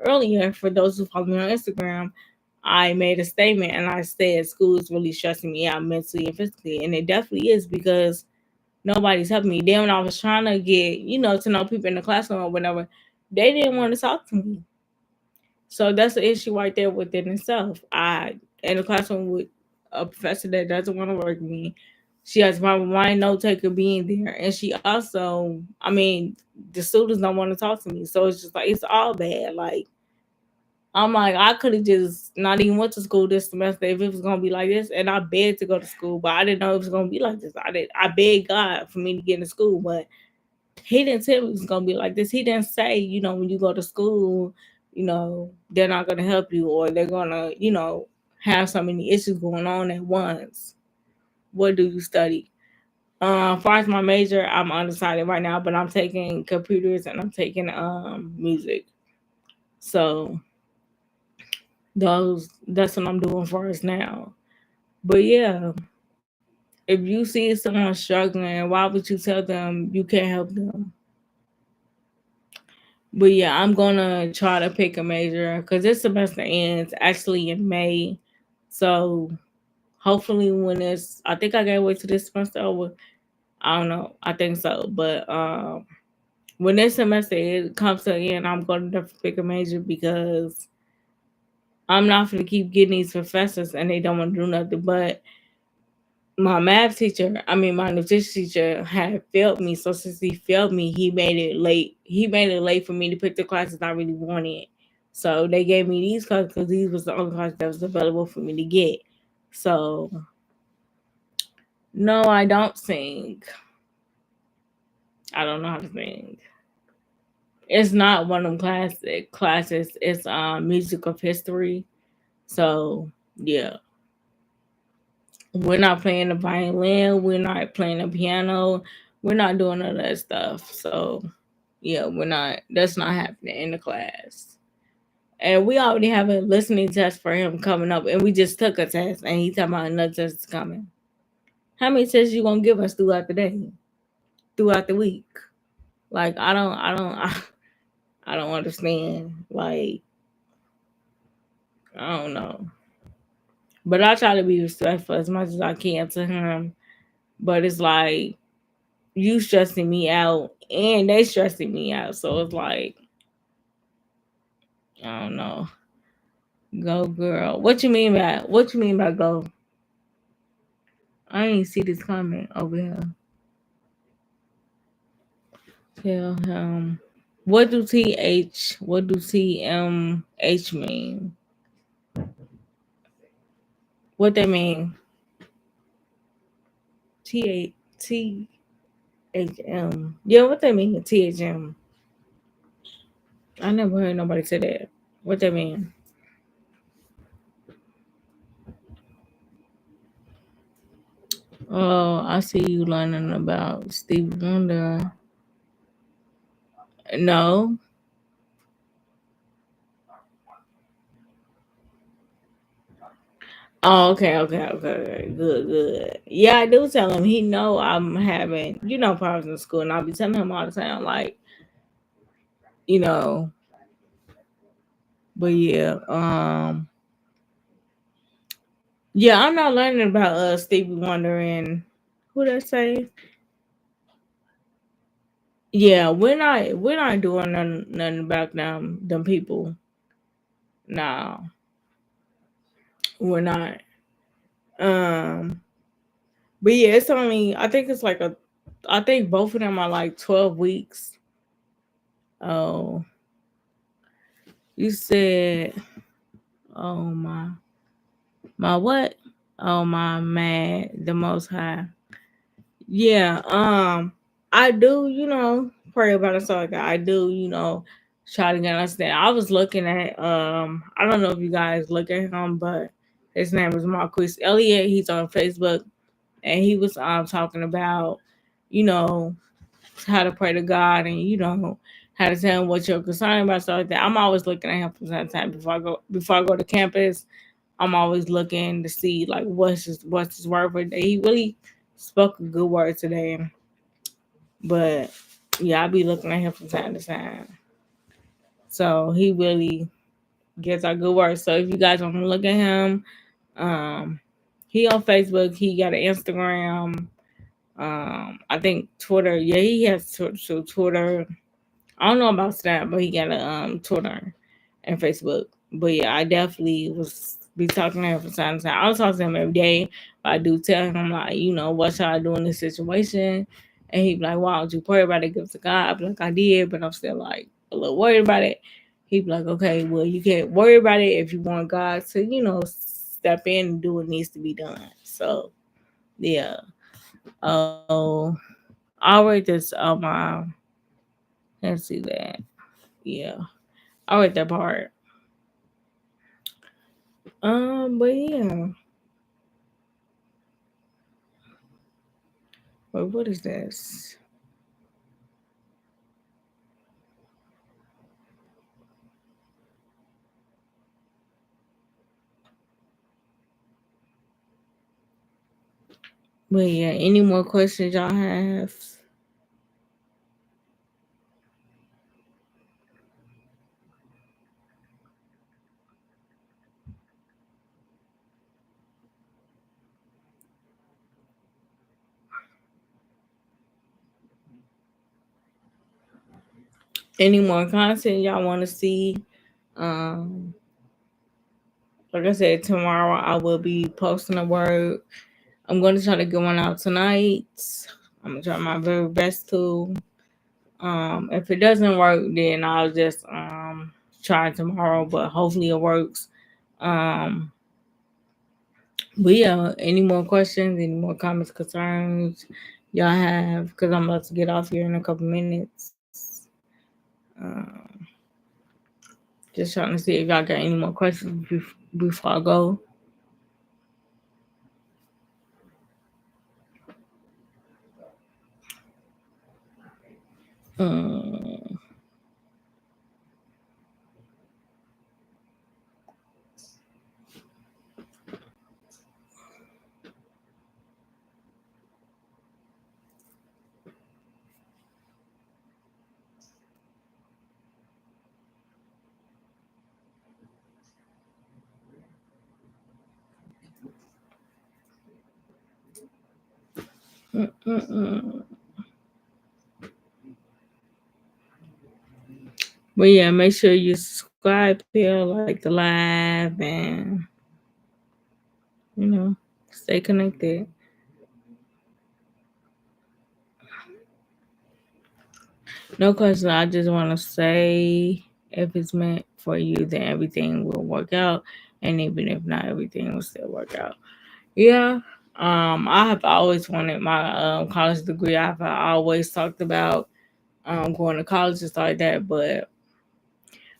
earlier, for those who follow me on Instagram, I made a statement and I said school is really stressing me out mentally and physically, and it definitely is because nobody's helping me. Then when I was trying to get, to know people in the classroom or whatever, they didn't want to talk to me. So that's the issue right there within itself. I in the classroom with a professor that doesn't want to work with me. She has problem my note taker being there, and she also, the students don't want to talk to me. So it's just like it's all bad. Like I'm like I could have just not even went to school this semester if it was gonna be like this, and I begged to go to school, but I didn't know it was gonna be like this. I begged God for me to get into school, but he didn't tell me it was gonna be like this. He didn't say, when you go to school, they're not gonna help you or they're gonna, have so many issues going on at once. What do you study? As far as my major, I'm undecided right now, but I'm taking computers and I'm taking music. So that's what I'm doing for us now. But yeah, if you see someone struggling, why would you tell them you can't help them? But yeah, I'm gonna try to pick a major because this semester ends actually in May. So hopefully when I think I gotta wait till this semester over. I don't know. I think so. But when this semester comes to an end, I'm gonna definitely pick a major because I'm not gonna keep getting these professors and they don't want to do nothing. But my math teacher, my nutrition teacher had failed me. So since he failed me, he made it late. He made it late for me to pick the classes I really wanted. So they gave me these classes because these was the only classes that was available for me to get. So no, I don't sing. I don't know how to sing. It's not one of them classic classes. It's music of history. So yeah, we're not playing the violin. We're not playing the piano. We're not doing all that stuff. So yeah, we're not. That's not happening in the class. And we already have a listening test for him coming up, and we just took a test, and he talking about another test is coming. How many tests you gonna give us throughout the day, throughout the week? Like I don't understand. Like I don't know, but I try to be respectful as much as I can to him. But it's like you stressing me out, and they stressing me out, so it's like I don't know. Go girl. What you mean by go? I ain't see this comment over here. Tell him. What do TMH mean? What that mean? THM. Yeah, what that mean? THM. I never heard nobody say that. What that mean? Oh, I see you learning about Stevie Wonder. No. Oh, okay. Good, good. Yeah, I do tell him. He know I'm having, problems in school, and I'll be telling him all the time, like, you know. But yeah, yeah, I'm not learning about Stevie Wonder and who that say. Yeah, we're not doing nothing about them people. No, we're not. Um, but yeah, it's only I think it's like I think both of them are like 12 weeks. Oh, you said, oh my what? Oh my man, the Most High. Yeah, I do, pray about it. So like I do, try to get understand. I was looking at, I don't know if you guys look at him, but his name is Marquise Elliott. He's on Facebook, and he was talking about, you know, how to pray to God, and how to tell him what you're concerned about, stuff like that. I'm always looking at him from time to time before I go to campus. I'm always looking to see like what's his word for the day. He really spoke a good word today, but yeah, I be looking at him from time to time. So he really gets our good work. So if you guys want to look at him, um, he on Facebook. He got an Instagram. I think Twitter. Yeah, he has Twitter. I don't know about Snap, but he got a Twitter and Facebook. But yeah, I definitely was be talking to him from time to time. I don't talk to him every day, but I do tell him like, what should I do in this situation? And he be like, why don't you pray about it? Give it to God. I be like, I did, but I'm still like a little worried about it. He be like, okay, well, you can't worry about it if you want God to, step in and do what needs to be done. So yeah. Oh, I'll write this on my. Let's see that. Yeah, I'll write that part. But yeah. But what is this? But yeah, any more questions y'all have? Any more content y'all want to see? Um, like I said, tomorrow I will be posting a word. I'm going to try to get one out tonight. I'm gonna try my very best to. If it doesn't work, then I'll just try tomorrow. But hopefully it works. Um, but yeah, any more questions? Any more comments, concerns y'all have? Because I'm about to get off here in a couple minutes. Um, just trying to see if y'all got any more questions before I go. Um, Mm-mm-mm. But yeah, make sure you subscribe here, like the live, and you know, stay connected. No question. I just want to say, if it's meant for you, then everything will work out, and even if not, everything will still work out. Yeah. I have always wanted my college degree. I've always talked about going to college and stuff like that. But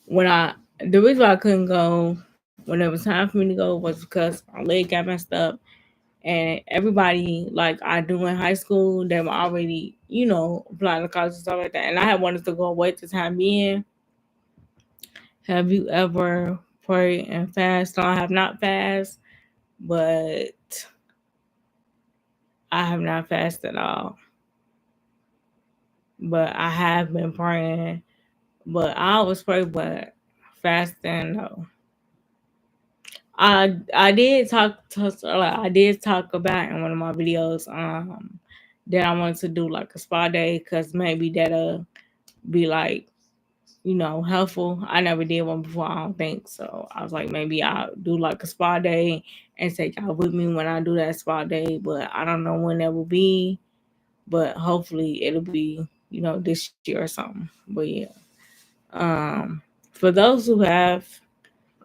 when I the reason why I couldn't go when it was time for me to go was because my leg got messed up, and everybody like I do in high school, they were already applying to college and stuff like that. And I had wanted to go away at the time being. Have you ever prayed and fast? No, I have not fast, but I have not fasted at all. But I have been praying. But I always pray, but fasting no. I did I did talk about in one of my videos that I wanted to do like a spa day because maybe that'll be like helpful. I never did one before, I don't think so. I was like, maybe I'll do like a spa day and take y'all with me when I do that spa day, but I don't know when that will be. But hopefully it'll be this year or something. But yeah, um, for those who have,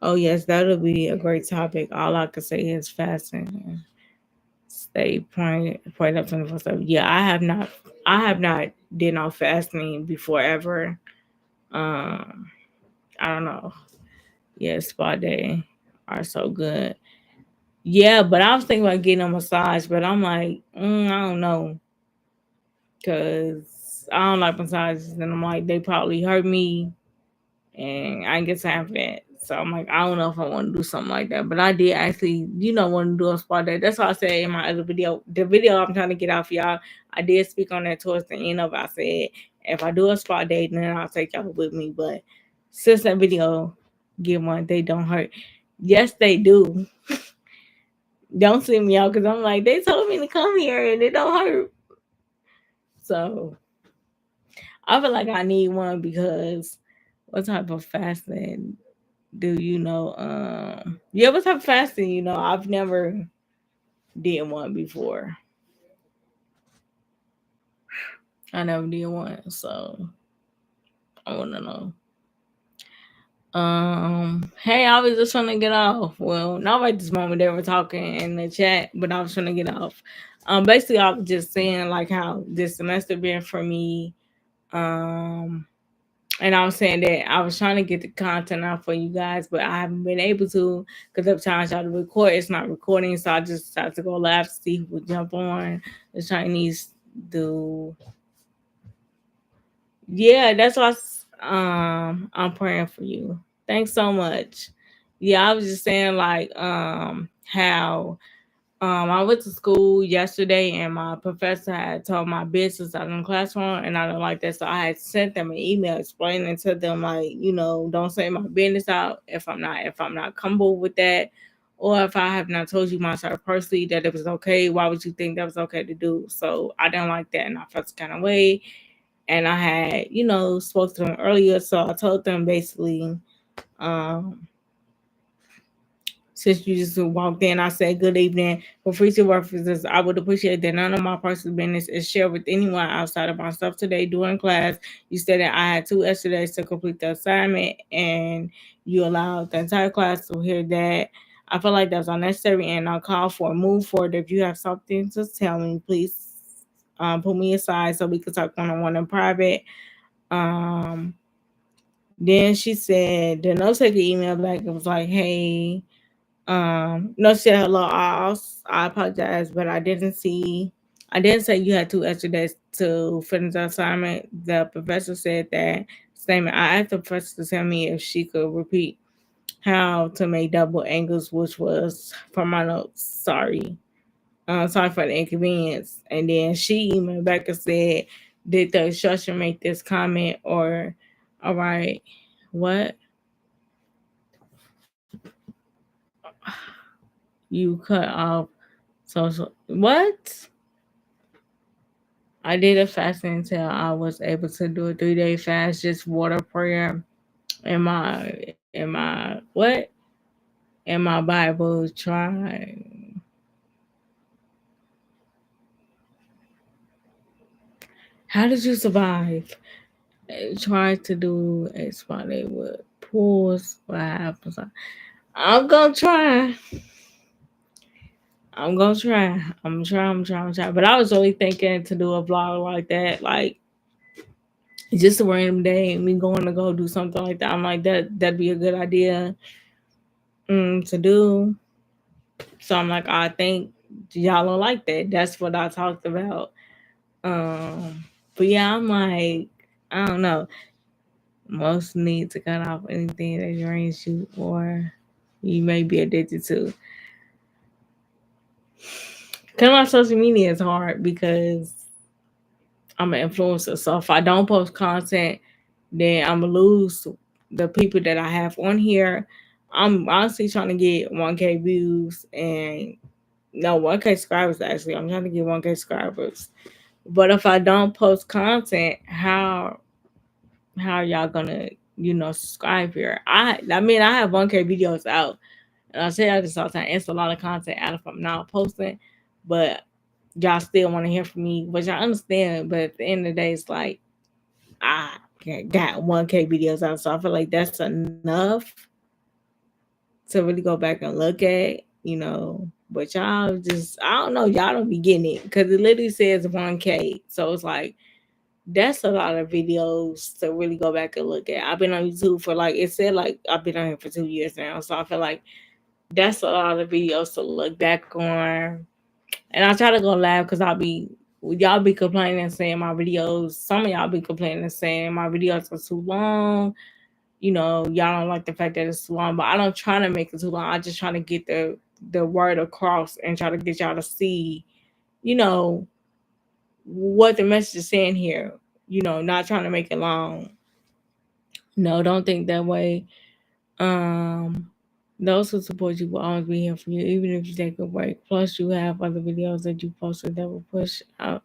oh yes, that'll be a great topic. All I can say is fasting and stay praying up 24/7. Yeah, I have not did no fasting before ever. Um, I don't know. Yeah, spa day are so good. Yeah, but I was thinking about getting a massage, but I'm like, I don't know, cause I don't like massages, and I'm like, they probably hurt me, and I ain't get time for that. So I'm like, I don't know if I want to do something like that. But I did actually, want to do a spa day. That's why I said in my other video, the video I'm trying to get out for y'all, I did speak on that towards the end of it. I said, if I do a spa day, then I'll take y'all with me. But since that video, get one, they don't hurt. Yes, they do. Don't see me out because I'm like, they told me to come here and it don't hurt. So I feel like I need one because what type of fasting do you know? Yeah, what type of fasting? I've never did one before. I never did one, so I want to know. Hey, I was just trying to get off. Well, not right this moment. They were talking in the chat, but I was trying to get off. Basically, I was just saying like how this semester been for me. Um, and I was saying that I was trying to get the content out for you guys, but I haven't been able to because every time I try to record, it's not recording. So I just decided to go live to see who would jump on. The Chinese do. Yeah, that's why I'm praying for you. Thanks so much. Yeah, I was just saying like how I went to school yesterday and my professor had told my business out in the classroom and I don't like that. So I had sent them an email explaining to them like, don't say my business out if I'm not comfortable with that. Or if I have not told you myself personally that it was okay, why would you think that was okay to do? So I didn't like that and I felt kind of way. And I had, spoke to them earlier. So I told them basically, um, since you just walked in, I said good evening. For future references, I would appreciate that none of my personal business is shared with anyone outside of myself today during class. You said that I had 2 days to complete the assignment, and you allowed the entire class to hear that. I feel like that's unnecessary, and I'll call for a move forward. If you have something to tell me, please put me aside so we can talk one on one in private. Um, then she said the note taker email back. It was like, hey. No, she said hello. I apologize, but I didn't see. I didn't say you had 2 extra days to finish the assignment. The professor said that statement. I asked the professor to tell me if she could repeat how to make double angles, which was from my notes. Sorry for the inconvenience. And then she emailed back and said, "Did the instructor make this comment or all right? What you cut off social? What?" I did a fast until I was able to do a 3 day fast, just water, prayer, and my and my Bible. How did you survive? Try to do a spot they would pause what happens. I'm gonna try. I'm gonna try. I'm trying. But I was really thinking to do a vlog like that, like just a random day, me going to go do something like that. I'm like that'd be a good idea to do. So I'm like, I think y'all don't like that. That's what I talked about. But yeah, I'm like, I don't know. Most need to cut off anything that drains you or you may be addicted to. Cutting off social media is hard because I'm an influencer. So if I don't post content, then I'm gonna lose the people that I have on here. I'm honestly trying to get 1K views and no 1K subscribers actually. I'm trying to get 1K subscribers. But if I don't post content, how y'all gonna subscribe here? I mean I have 1K videos out, and I say I just all the time. It's a lot of content out if I'm not posting, but y'all still want to hear from me, which I understand. But at the end of the day, it's like I got 1K videos out, so I feel like that's enough to really go back and look at. But y'all just, I don't know, y'all don't be getting it because it literally says 1K. So it's like, that's a lot of videos to really go back and look at. I've been on YouTube for like, it said like, I've been on here for 2 years now. So I feel like that's a lot of videos to look back on. And I try to go live because y'all be complaining and saying my videos, some of y'all be complaining and saying my videos are too long. Y'all don't like the fact that it's too long, but I don't try to make it too long. I just try to get the word across and try to get y'all to see, you know, what the message is saying here. Not trying to make it long. No, don't think that way. Um, those who support you will always be here for you, even if you take a break. Plus, you have other videos that you posted that will push out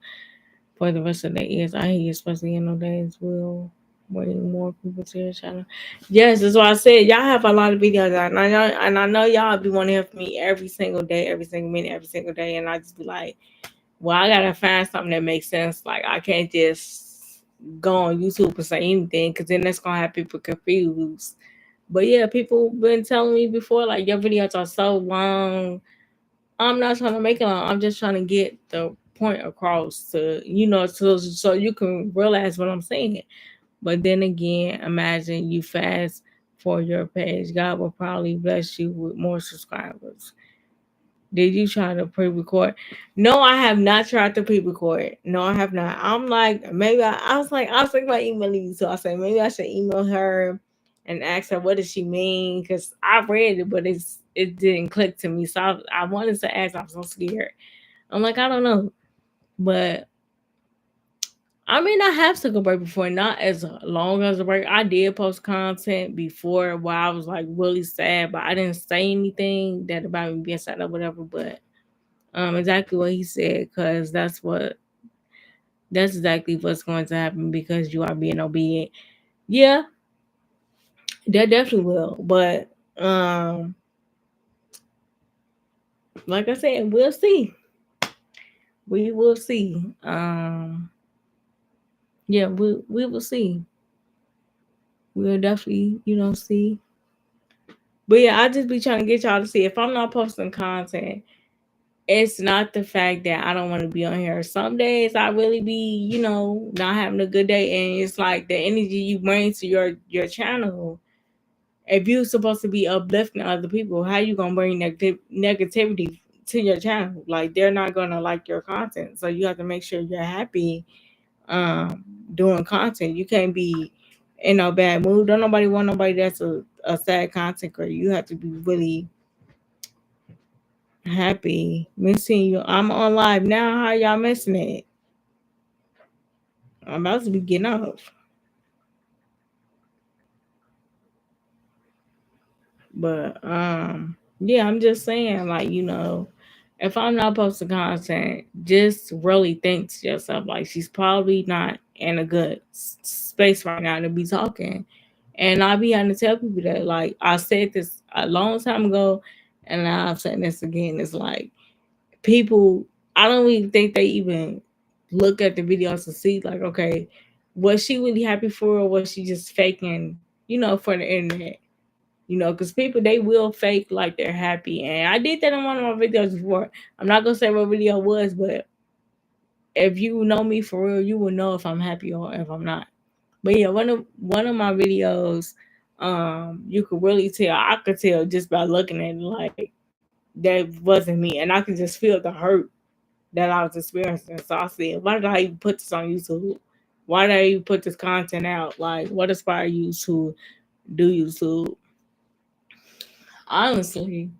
for the rest of the years. I hear you, especially in those days, will bring more people to your channel. Yes, that's why I said y'all have a lot of videos out, and I know y'all be wanting to hear from me every single day, every single minute, every single day, and I just be like, well, I gotta find something that makes sense. Like I can't just go on YouTube and say anything because then that's gonna have people confused. But yeah, people been telling me before, like your videos are so long. I'm not trying to make it long. I'm just trying to get the point across so you can realize what I'm saying. But then again, imagine you fast for your page. God will probably bless you with more subscribers. Did you try to pre-record? No, I have not tried to pre-record. No, I have not. I'm like, maybe I was thinking about emailing you, so I said maybe I should email her and ask her what does she mean because I read it, but it didn't click to me. So I wanted to ask. I was so scared. I'm like, I don't know, but I mean, I have took a break before, not as long as a break. I did post content before while I was like really sad, but I didn't say anything that about me being sad or whatever. But exactly what he said, because that's exactly what's going to happen because you are being obedient. Yeah, that definitely will. But like I said, we'll see. We will see. Yeah, we will see. We'll definitely see. But yeah, I just be trying to get y'all to see if I'm not posting content. It's not the fact that I don't want to be on here. Some days I really be, not having a good day, and it's like the energy you bring to your channel. If you're supposed to be uplifting other people, how you gonna bring negativity to your channel? Like they're not gonna like your content, so you have to make sure you're happy um doing content. You can't be in no bad mood. Don't nobody want nobody that's a sad content creator. You have to be really happy. Missing you. I'm on live now. How y'all missing it? I'm about to be getting off. But yeah, I'm just saying, like, if I'm not posting content, just really think to yourself, like, she's probably not in a good space right now to be talking. And I'll be having to tell people that, like, I said this a long time ago, and now I'm saying this again. It's like, people, I don't even think they even look at the videos to see, like, okay, was she really happy for her, or was she just faking, for the internet? Because people, they will fake like they're happy. And I did that in one of my videos before. I'm not gonna say what video it was, but if you know me for real, you will know if I'm happy or if I'm not. But yeah, one of my videos, you could really tell. I could tell just by looking at it, like, that wasn't me, and I could just feel the hurt that I was experiencing. So I said, why did I even put this on YouTube? Why did I even put this content out? Like, what inspired you to do YouTube? Honestly,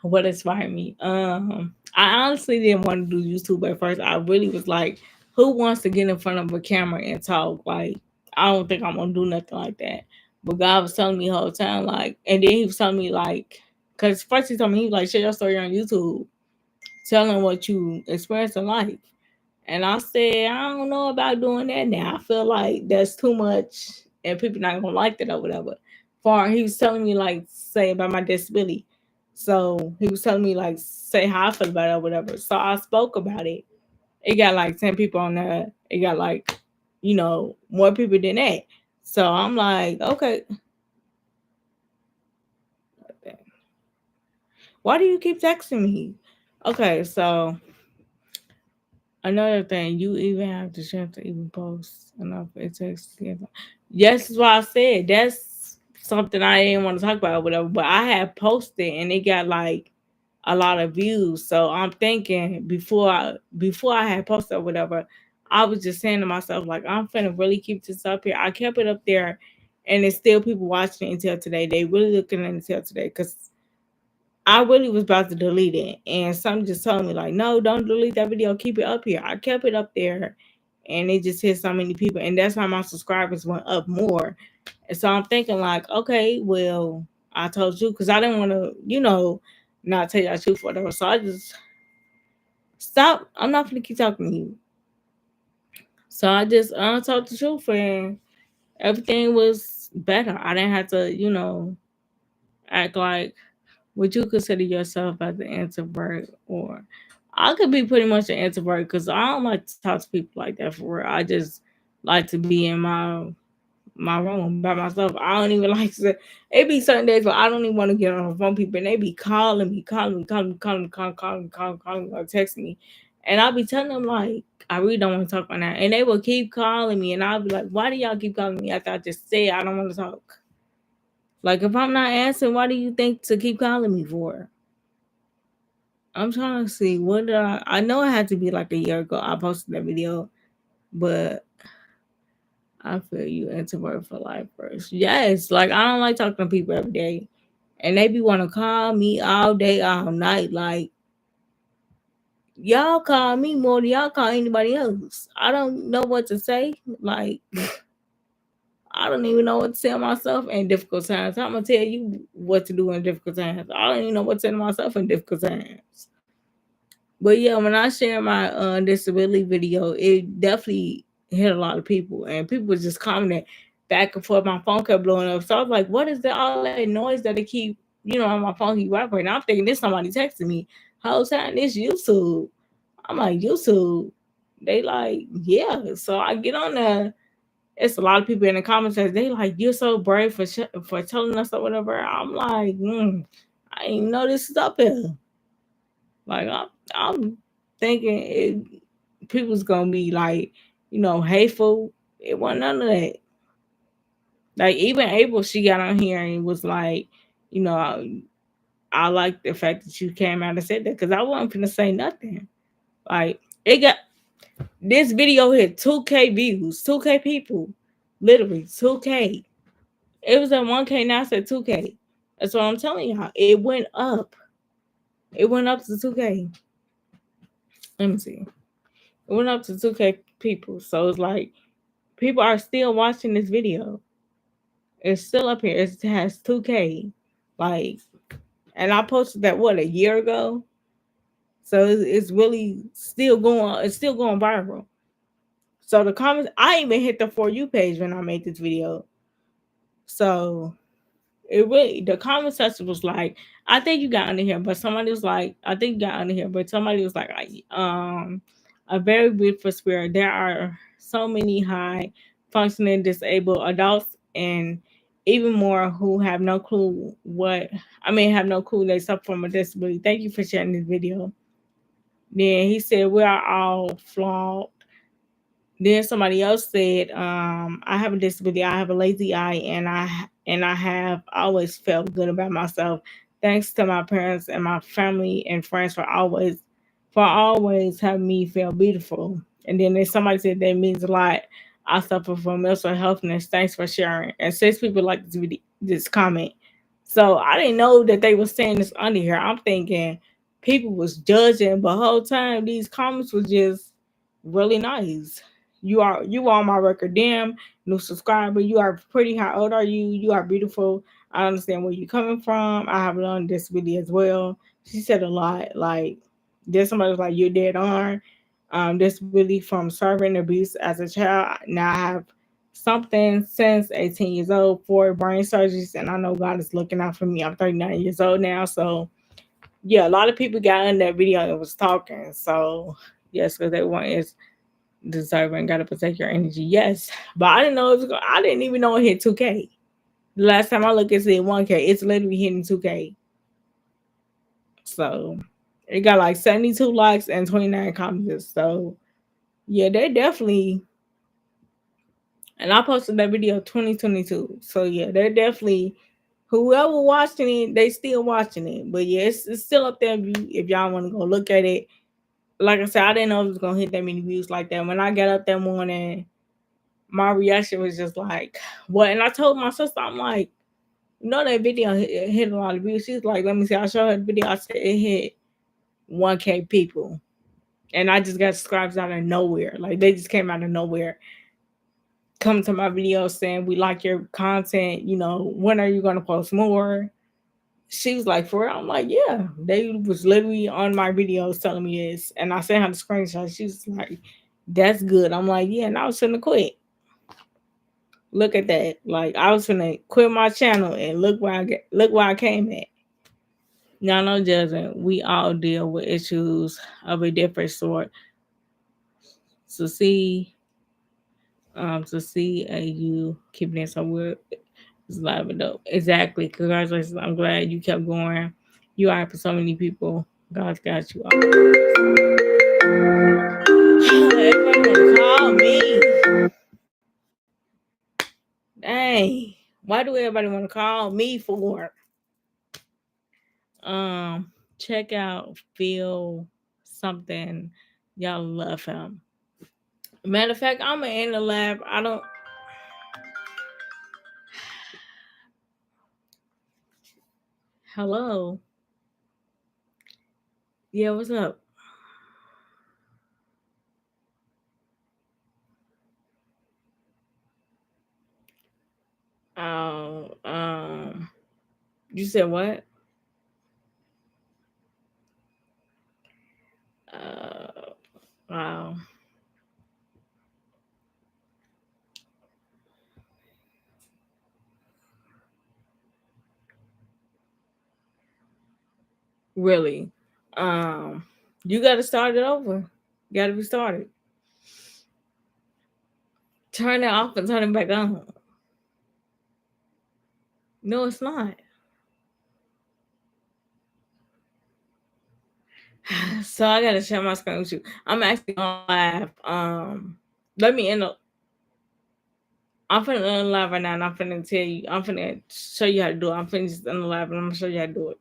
what inspired me? I honestly didn't want to do YouTube at first. I really was like, who wants to get in front of a camera and talk? Like, I don't think I'm gonna do nothing like that. But God was telling me the whole time, like, and then He was telling me, like, cause first He told me, He was like, share your story on YouTube, telling what you experienced in life. And I said, I don't know about doing that now. I feel like that's too much, and people not gonna like that or whatever. He was telling me, like, say about my disability. So he was telling me, like, say how I feel about it or whatever. So I spoke about it. It got like 10 people on there. It got like, more people than that. So I'm like, okay, why do you keep texting me? Okay, so another thing, you even have the chance to even post enough it takes together. Yes, is why I said that's something I didn't want to talk about or whatever. But I had posted and it got like a lot of views. So I'm thinking before I had posted or whatever, I was just saying to myself, like, I'm finna really keep this up here. I kept it up there, and it's still people watching it until today. They really looking at it until today, because I really was about to delete it, and something just told me, like, no, don't delete that video. Keep it up here. I kept it up there, and it just hit so many people, and that's why my subscribers went up more. And so I'm thinking, like, okay, well, I told you, because I didn't want to, not tell you the truth or whatever. So I just stop. I'm not gonna keep talking to you. So I just told the truth, and everything was better. I didn't have to, act like, would you consider yourself as an introvert? Or I could be pretty much an introvert, because I don't like to talk to people like that for real. I just like to be in my room by myself. I don't even like to. It be certain days where I don't even want to get on the phone people, and they be calling me, or texting me, and I'll be telling them, like, I really don't want to talk right now, and they will keep calling me, and I'll be like, why do y'all keep calling me after I just said I don't want to talk? Like, if I'm not answering, why do you think to keep calling me for? I'm trying to see, what did I know it had to be like a year ago I posted that video, but I feel you, introvert for life first. Yes, like, I don't like talking to people every day. And they be wanna call me all day, all night. Like, y'all call me more than y'all call anybody else. I don't know what to say. Like, I don't even know what to tell myself in difficult times. I'm gonna tell you what to do in difficult times. I don't even know what to tell myself in difficult times. But yeah, when I share my disability video, it definitely hit a lot of people, and people was just commenting back and forth. My phone kept blowing up, so I was like, "What is that? All that noise that they keep, on my phone keep vibrating?" I'm thinking this somebody texting me. Whole time this YouTube. I'm like, YouTube. They like, yeah. So I get on there. It's a lot of people in the comments that they like, "You're so brave for for telling us or whatever." I'm like, I didn't even know this is up here. Like, I'm thinking people's gonna be like, hateful. It wasn't none of that. Like, even April, she got on here and was like, you know, I like the fact that you came out and said that, because I wasn't gonna say nothing. Like, it got this video hit 2K views, 2K people, literally 2K. It was at 1K, now it's at 2K. That's what I'm telling y'all. It went up. It went up to 2K. Let me see. It went up to 2K people. So it's like, people are still watching this video. It's still up here. It has 2K. Like, and I posted that what, a year ago. So it's really still going. It's still going viral. So the comments, I even hit the For You page when I made this video. So it really, the comment section was like, I think you got under here, but somebody was like, I think you got under here, but somebody was like, a very beautiful spirit. There are so many high functioning disabled adults and even more who have no clue have no clue they suffer from a disability. Thank you for sharing this video. Then he said, we are all flawed. Then somebody else said, I have a disability, I have a lazy eye, and I have always felt good about myself. Thanks to my parents and my family and friends for always having me feel beautiful. And then there's somebody said that means a lot. I suffer from mental healthness. Thanks for sharing. And 6 people like this comment. So I didn't know that they were saying this under here. I'm thinking people was judging, but whole time these comments was just really nice. You are my record. Damn, new subscriber. You are pretty. How old are you? You are beautiful. I understand where you're coming from. I have learned disability as well. She said a lot. Like there's somebody was like, you're dead on. Disability from serving abuse as a child. Now I have something since 18 years old, 4 brain surgeries, and I know God is looking out for me. I'm 39 years old now, so yeah, a lot of people got in that video and was talking. So yes, because they want is deserving, gotta protect your energy. Yes, but I didn't know it was. I didn't even know it hit 2K. The last time I looked, it said 1K. It's literally hitting 2K. So it got like 72 likes and 29 comments. So yeah, they definitely. And I posted that video 2022. So yeah, they're definitely whoever watching it, they still watching it. But yeah, it's still up there if y'all want to go look at it. Like I said, I didn't know it was gonna hit that many views like that. When I got up that morning, my reaction was just like, what? And I told my sister, I'm like, that video hit a lot of views. She's like, let me see. I showed her the video. I said it hit 1K people. And I just got subscribers out of nowhere. Like they just came out of nowhere. Come to my video saying, we like your content. When are you going to post more? She was like, for real? I'm like, yeah. They was literally on my videos telling me this. And I sent her the screenshot. She was like, that's good. I'm like, yeah. And I was finna quit. Look at that. Like I was finna quit my channel and look where I came at. Now no judging. We all deal with issues of a different sort. So see you keeping it so weird. It's live and dope. Exactly. Congratulations. I'm glad you kept going. You are for so many people. God's got you all. Everybody wanna call me. Dang. Why do everybody want to call me for? Check out Feel Something. Y'all love him. Matter of fact, I'm in the lab. I don't. Hello. Yeah, what's up? Oh, you said what? Uh, wow. Really? Um, you got to start it over. You got to be started. Turn it off and turn it back on. No, it's not. So I gotta share my screen with you. I'm actually on live. Let me end up. I'm finna end live right now, and I'm finna tell you. I'm finna show you how to do it. I'm finna just end the live, and I'm gonna show you how to do it.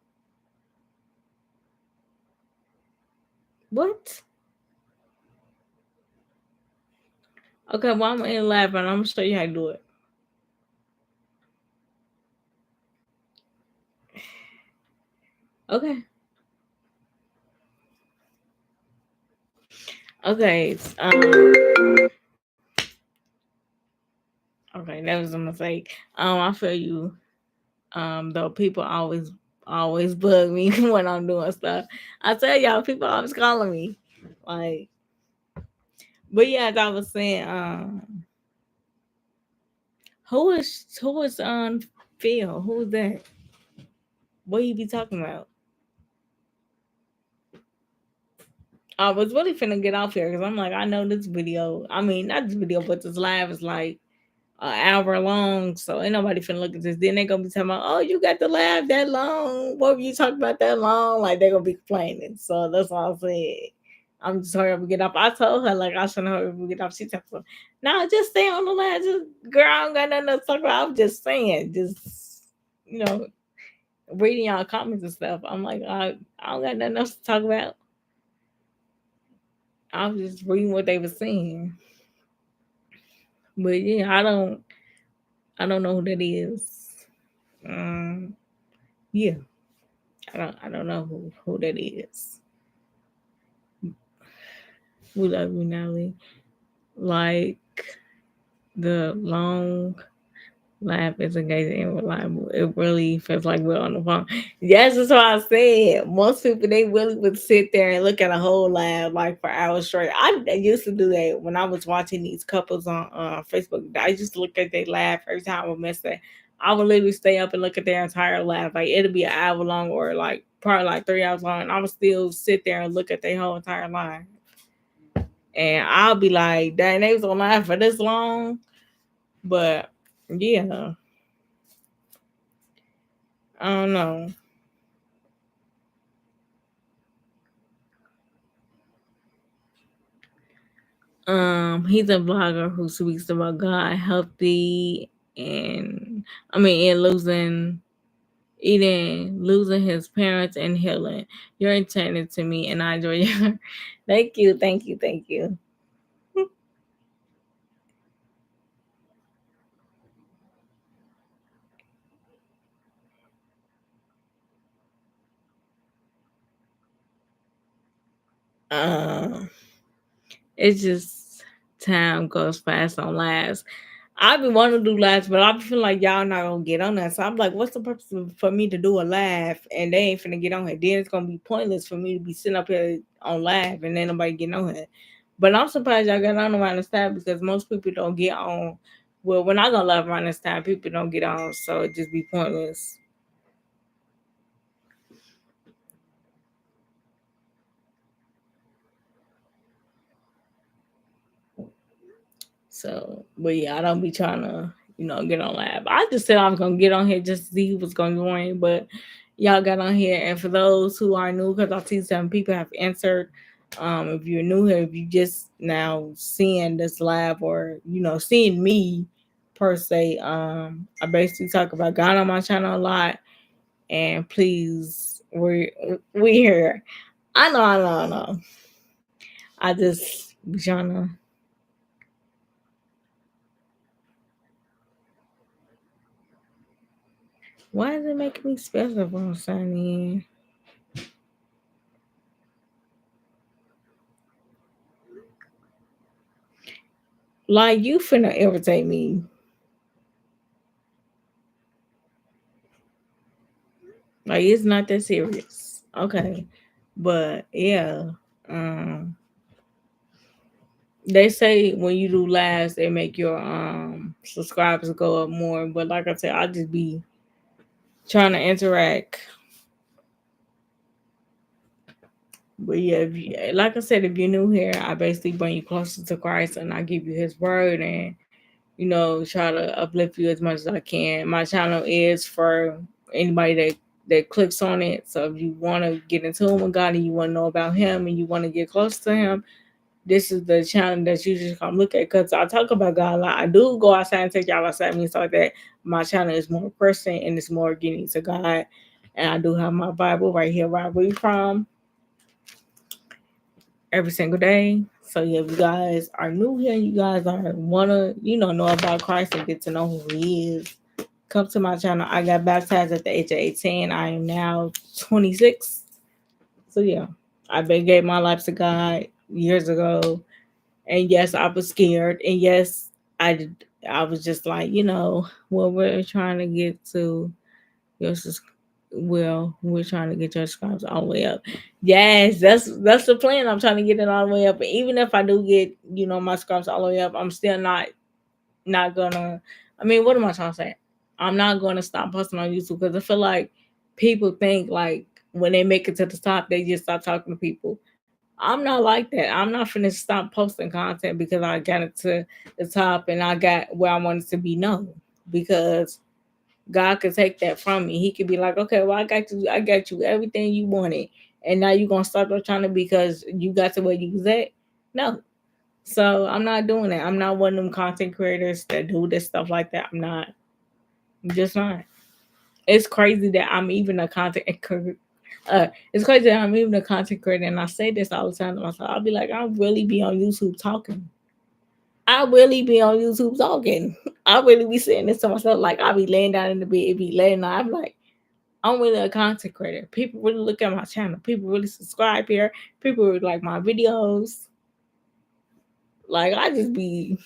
What? Okay, well I'm in live, and I'm gonna show you how to do it. Okay. Okay. Okay, that was a mistake. I feel you. Though people always always bug me when I'm doing stuff. I tell y'all, people always calling me. Like, but yeah, as I was saying, who is Phil? Who's that? What you be talking about? I was really finna get off here because I'm like, I know this video. I mean, not this video, but this live is like an hour long, so ain't nobody finna look at this. Then they gonna be talking about, oh, you got the live that long. What were you talking about that long? Like they gonna be complaining. So that's all I said. I'm just hurry up and get up. I told her like I shouldn't hurry up and get up. She told me, no, just stay on the live. Just girl, I don't got nothing to talk about. I'm just saying, just you know, reading y'all comments and stuff. I'm like, I don't got nothing else to talk about. I was just reading what they were saying. But yeah, I don't know who that is. Um, yeah, I don't know who that is. We love you, Nelly. Like the long laugh is engaging and reliable. It really feels like we're on the phone. Yes, that's what I said. Most people they really would sit there and look at a whole laugh like for hours straight. I used to do that when I was watching these couples on Facebook. I used to look at their laugh every time I would miss that. I would literally stay up and look at their entire laugh. Like it'll be an hour long or like probably like 3 hours long. And I would still sit there and look at their whole entire life. And I'll be like, dang, they was gonna laugh for this long. But yeah, I don't know. He's a vlogger who speaks about God, healthy, and I mean, and losing his parents and healing. You're intended to me, and I enjoy your. Thank you, thank you, thank you. Um, it's just time goes fast on last. I be wanting to do lives, but I feel like y'all not gonna get on that. So I'm like, what's the purpose for me to do a live and they ain't finna get on here? Then it's gonna be pointless for me to be sitting up here on live and then nobody getting on here. But I'm surprised y'all got on around this time because most people don't get on. Well, when I go live around this time, people don't get on, so it just be pointless. So, but yeah, I don't be trying to, get on live. I just said I was gonna get on here just to see who was gonna join, but y'all got on here. And for those who are new, because I see some people have answered. If you're new here, if you just now seeing this live or seeing me per se, I basically talk about God on my channel a lot. And please, we here. I know. I just be trying to. Why is it making me special when I'm signing in? Like you finna irritate me. Like it's not that serious. Okay. But yeah. Um they say when you do lives they make your subscribers go up more. But like I said, I just be trying to interact. But yeah, like I said, if you're new here, I basically bring you closer to Christ and I give you his word and try to uplift you as much as I can. My channel is for anybody that clicks on it. So if you want to get into him with God and you want to know about him and you want to get close to him, this is the channel that you just come look at. Because I talk about God a lot. I do go outside and take y'all outside and stuff like that. My channel is more personal and it's more getting to God. And I do have my Bible right here where I read from every single day. So yeah, if you guys are new here, you guys are wanna know about Christ and get to know who He is. Come to my channel. I got baptized at the age of 18. I am now 26. So yeah, I've been gave my life to God years ago, and yes, I was scared, and yes, I did. I was just like, when we're trying to get to your Well, we're trying to get your subscribers all the way up. Yes, that's the plan. I'm trying to get it all the way up. And even if I do get, my subscribers all the way up, I'm still not gonna. I mean, what am I trying to say? I'm not gonna stop posting on YouTube because I feel like people think like when they make it to the top, they just stop talking to people. I'm not like that. I'm not finna stop posting content because I got it to the top and I got where I wanted to be known. Because God could take that from me. He could be like, okay, well, I got you everything you wanted, and now you're gonna stop trying to because you got to where you was at. No, so I'm not doing that. I'm not one of them content creators that do this stuff like that. I'm not. I'm just not. It's crazy that I'm even a content creator. It's crazy that I'm even a content creator, and I say this all the time to myself. I'll be like, I really be on YouTube talking. I really be on YouTube talking. I really be saying this to myself. Like I be laying down in the bed, be laying down. I'm like, I'm really a content creator. People really look at my channel. People really subscribe here. People really like my videos. Like I be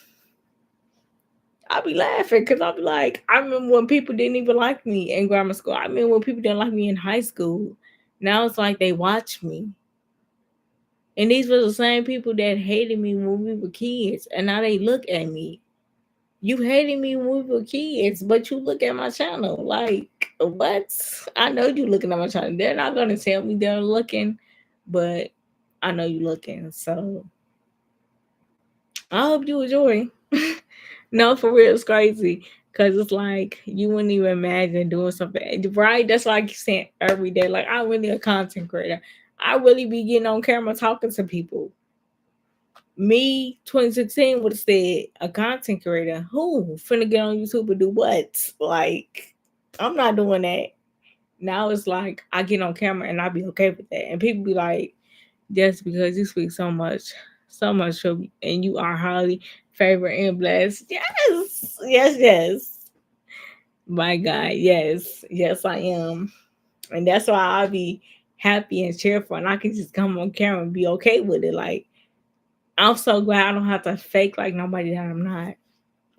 laughing because I be like, I remember when people didn't even like me in grammar school. I remember when people didn't like me in high school. Now it's like they watch me. And these were the same people that hated me when we were kids. And now they look at me. You hated me when we were kids, but you look at my channel. Like, what? I know you looking at my channel. They're not gonna tell me they're looking, but I know you looking. So I hope you enjoy. No, for real, it's crazy. Cause it's like you wouldn't even imagine doing something, right? That's why I keep saying every day. Like I'm really a content creator. I really be getting on camera talking to people. Me, 2016 would have said a content creator who finna get on YouTube and do what? Like, I'm not doing that. Now it's like I get on camera and I be okay with that. And people be like, just because you speak so much for me, and you are highly favored and blessed. Yes, yes, yes. My God, yes, yes, I am. And that's why I be happy and cheerful and I can just come on camera and be okay with it. Like I'm so glad I don't have to fake like nobody that I'm not.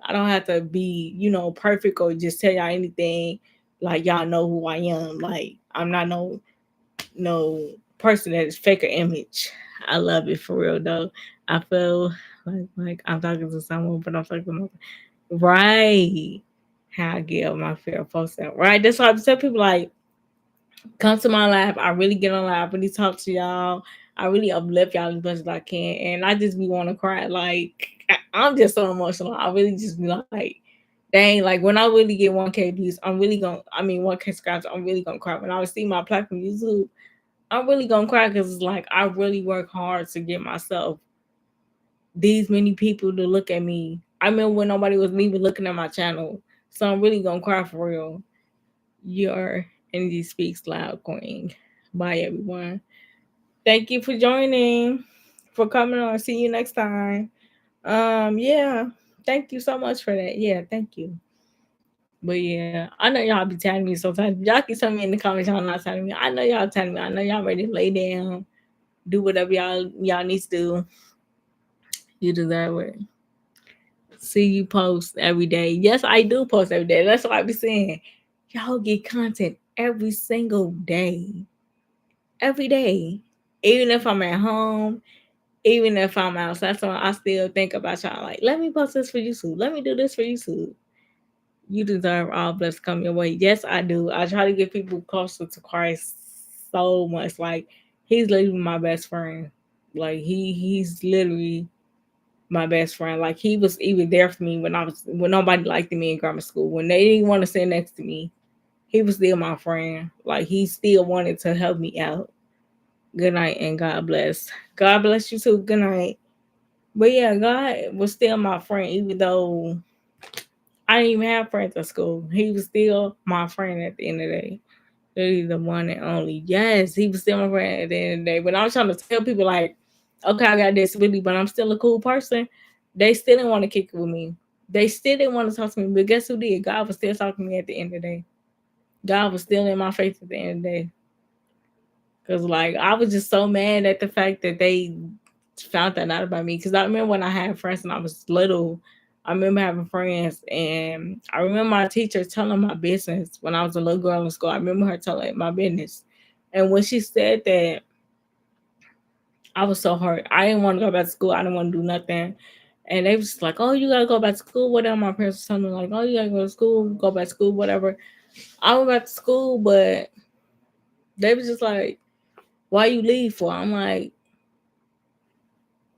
I don't have to be, perfect or just tell y'all anything like y'all know who I am. Like I'm not no person that is fake or image. I love it for real though. I feel like I'm talking to someone, but I'm talking to myself. Right. How I get up my fear of posting. Right. That's why I tell people like come to my live. I really get on live, really talk to y'all. I really uplift y'all as much as I can. And I just be want to cry. Like I'm just so emotional. I really just be like, dang, like when I really get 1K views, I'm really gonna I mean 1K subscribers, I'm really gonna cry. When I see my platform YouTube, I'm really gonna cry because it's like I really work hard to get myself these many people to look at me. I remember when nobody was even looking at my channel. So I'm really gonna cry for real. Your energy speaks loud, Queen. Bye, everyone. Thank you for joining, for coming on. See you next time. Yeah. Thank you so much for that. Yeah, thank you. But yeah, I know y'all be telling me sometimes. Y'all can tell me in the comments y'all not telling me. I know y'all telling me. I know y'all ready to lay down, do whatever y'all need to do. You deserve it. See you post every day. Yes, I do post every day. That's what I be saying. Y'all get content every single day. Every day. Even if I'm at home, even if I'm outside, so I still think about y'all like, let me post this for YouTube. Let me do this for YouTube. You deserve all blessings come your way. Yes, I do. I try to get people closer to Christ so much. Like he's literally my best friend. Like he's literally my best friend. Like he was even there for me when nobody liked me in grammar school. When they didn't want to sit next to me, he was still my friend. Like he still wanted to help me out. Good night and God bless. God bless you too. Good night. But yeah, God was still my friend, even though I didn't even have friends at school. He was still my friend at the end of the day. Really the one and only. Yes, he was still my friend at the end of the day. But I was trying to tell people like, okay, I got disability, but I'm still a cool person. They still didn't want to kick it with me. They still didn't want to talk to me. But guess who did? God was still talking to me at the end of the day. God was still in my face at the end of the day. Cause like I was just so mad at the fact that they found that out about me. Cause I remember when I had friends and I was little, I remember having friends, and I remember my teacher telling my business when I was a little girl in school. I remember her telling my business, and when she said that, I was so hurt. I didn't want to go back to school. I didn't want to do nothing. And they was just like, "Oh, you gotta go back to school." Whatever. My parents was telling me like, "Oh, you gotta go to school, go back to school, whatever." I went back to school, but they was just like, "Why you leave for?" I'm like,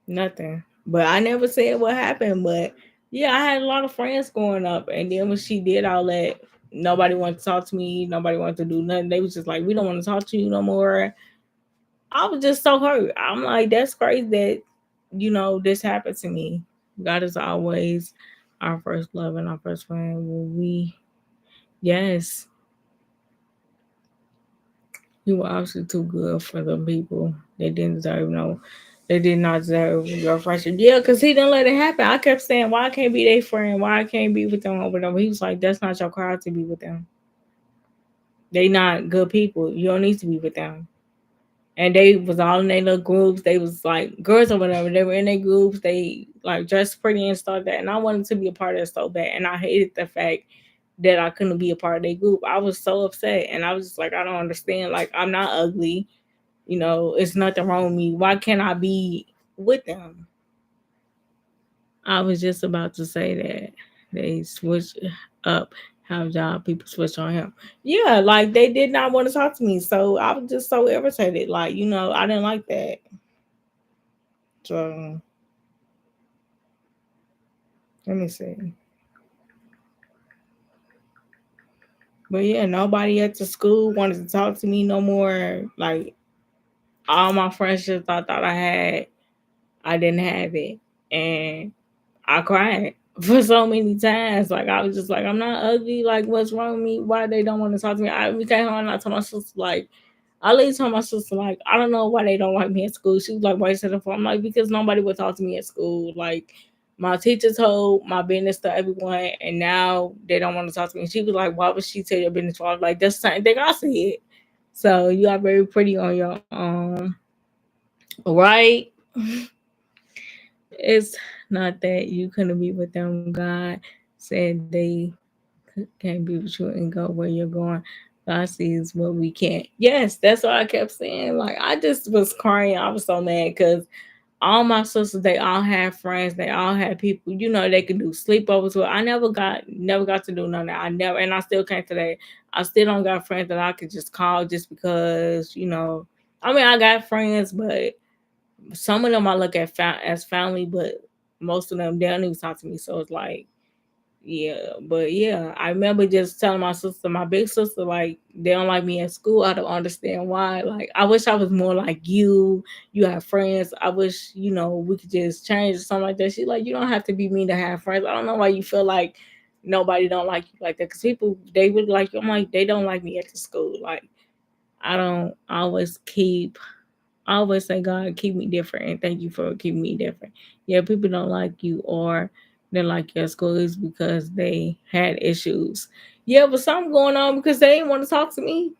"Nothing." But I never said what happened. But yeah, I had a lot of friends growing up, and then when she did all that, nobody wanted to talk to me. Nobody wanted to do nothing. They was just like, "We don't want to talk to you no more." I was just so hurt. I'm like, that's crazy that this happened to me. God is always our first love and our first friend. Yes, you were obviously too good for the people. They didn't deserve no. They did not deserve your friendship. Yeah, because he didn't let it happen. I kept saying, why I can't be their friend? Why I can't be with them over them? He was like, that's not your crowd to be with them. They not good people. You don't need to be with them. And they was all in their little groups. They was like girls or whatever. They were in their groups. They like dressed pretty and stuff like that. And I wanted to be a part of it so bad. And I hated the fact that I couldn't be a part of their group. I was so upset. And I was just like, I don't understand. Like, I'm not ugly. It's nothing wrong with me. Why can't I be with them? I was just about to say that they switched up how job people switch on him. Yeah, like they did not want to talk to me. So I was just so irritated. Like, I didn't like that. So let me see. But yeah, nobody at the school wanted to talk to me no more. Like all my friendships I thought I had, I didn't have it. And I cried for so many times. Like I was just like, I'm not ugly. Like what's wrong with me? Why they don't want to talk to me? We came home and I told my sister like, I later told my sister like, I don't know why they don't like me at school. She was like, why you said it for? I'm like, because nobody would talk to me at school. Like my teacher told my business to everyone, and now they don't want to talk to me. She was like, why would she tell your business? I was like, that's the same thing I said. So you are very pretty on your right. It's not that you couldn't be with them. God said they can't be with you and go where you're going. God sees what we can't. Yes, that's what I kept saying. Like I just was crying. I was so mad because all my sisters, they all had friends. They all had people. They could do sleepovers with. I never got to do none of that. I never, and I still can't today. I still don't got friends that I could just call just because. I mean, I got friends, but some of them I look at as family, but most of them they don't even talk to me. So it's like, yeah, but yeah, I remember just telling my sister, my big sister, like they don't like me at school. I don't understand why. Like I wish I was more like you. You have friends. I wish we could just change or something like that. She like you don't have to be mean to have friends. I don't know why you feel like nobody don't like you like that because people they would like you. I'm like they don't like me at the school. Like I don't I always keep I always say, God, keep me different, and thank you for keeping me different. Yeah, people don't like you or they like your schools because they had issues. Yeah, but something going on because they didn't want to talk to me.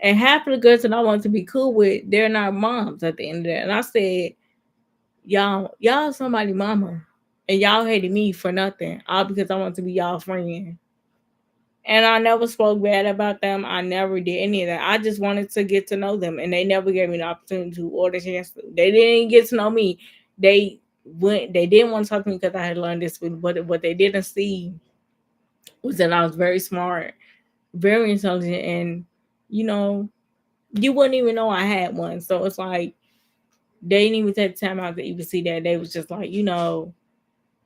And half of the girls that I want to be cool with, they're not moms at the end of that. And I said, y'all somebody mama. And y'all hated me for nothing. All because I want to be y'all friend. And I never spoke bad about them. I never did any of that. I just wanted to get to know them, and they never gave me the opportunity to or the chance to. They didn't get to know me. They went. They didn't want to talk to me because I had learned this. But what they didn't see was that I was very smart, very intelligent, and you know, you wouldn't even know I had one. So it's like they didn't even take the time out to even see that. They was just like,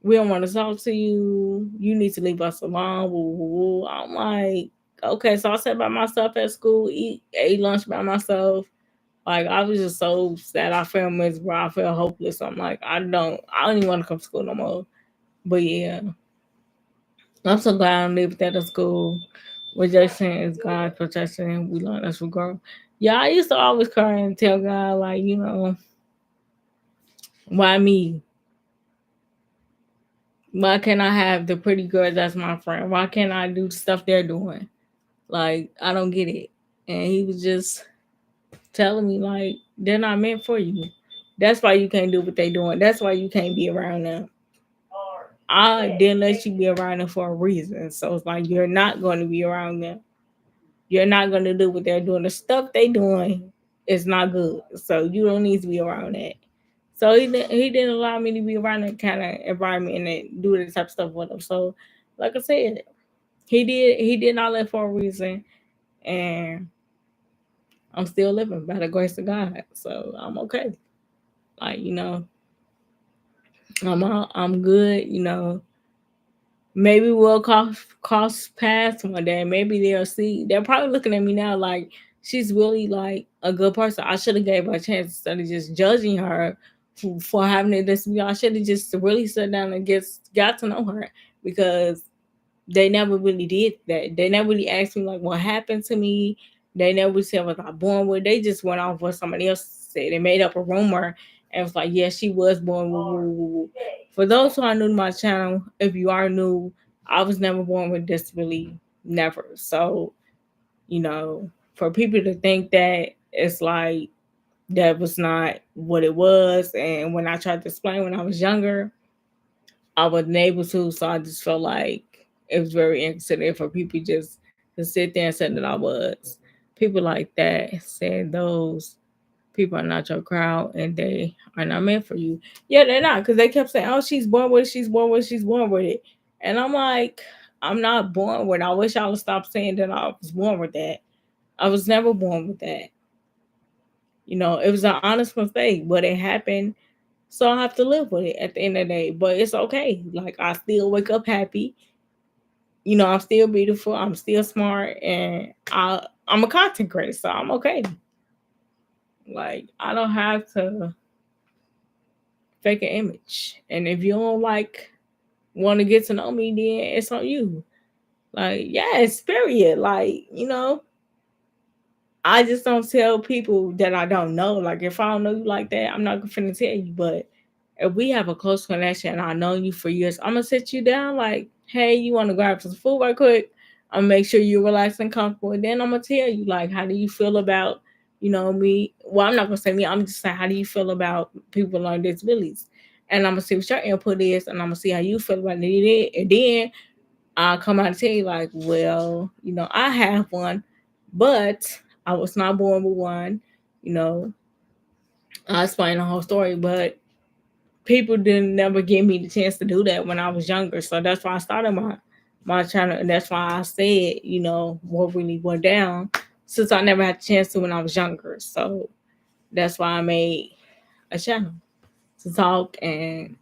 we don't want to talk to you. You need to leave us alone. Woo, woo, woo. I'm like, okay. So I sat by myself at school, ate lunch by myself. Like I was just so sad. I felt miserable. I felt hopeless. I'm like, I don't even want to come to school no more. But yeah, I'm so glad I'm living at a school where Jason is God's protection. We learn as we grow. Yeah, I used to always cry and tell God like, why me? Why can't I have the pretty girl that's my friend? Why can't I do the stuff they're doing? Like, I don't get it. And he was just telling me, like, they're not meant for you. That's why you can't do what they doing. That's why you can't be around them. I didn't let you be around them for a reason. So it's like you're not going to be around them. You're not going to do what they're doing. The stuff they doing is not good. So you don't need to be around that. So he didn't allow me to be around that kind of environment and do this type of stuff with him. So, like I said, he did all that for a reason, and I'm still living by the grace of God. So I'm okay. Like I'm good. Maybe we'll cross paths one day. Maybe they'll see. They're probably looking at me now like she's really like a good person. I should have gave her a chance instead of just judging her for having this. I should have just really sat down and got to know her because they never really did that. They never really asked me like what happened to me. They never said was I born with. They just went off what somebody else said. They made up a rumor and was like, yeah, she was born with. Woo, woo, woo. For those who are new to my channel, if you are new, I was never born with disability, never. So for people to think that it's like that was not what it was, and when I tried to explain when I was younger, I wasn't able to, so I just felt like it was very inconsiderate for people just to sit there and say that I was. People like that said those people are not your crowd and they are not meant for you. Yeah, they're not, because they kept saying, "Oh, she's born with it. She's born with it. She's born with it," and I'm like, I'm not born with it. I wish I would stop saying that I was born with that. I was never born with that. It was an honest mistake, but it happened, so I have to live with it at the end of the day. But it's okay. Like I still wake up happy. I'm still beautiful. I'm still smart, and I'm a content creator, so I'm okay. Like I don't have to fake an image. And if you don't like want to get to know me, then it's on you. Like yes, period. Like I just don't tell people that I don't know. Like if I don't know you like that, I'm not gonna tell you. But if we have a close connection and I know you for years, I'm gonna sit you down like, hey, you want to grab some food right quick? I'm gonna make sure you're relaxed and comfortable, and then I'm gonna tell you like, how do you feel about me? Well, I'm not gonna say me. I'm just saying, how do you feel about people with disabilities? And I'm gonna see what your input is, and I'm gonna see how you feel about it, and then I'll come out and tell you like, well, I have one, but I was not born with one. You know, I explain the whole story, but people didn't never give me the chance to do that when I was younger. So that's why I started my channel, and that's why I said, what really went down, since I never had a chance to when I was younger. So that's why I made a channel to talk and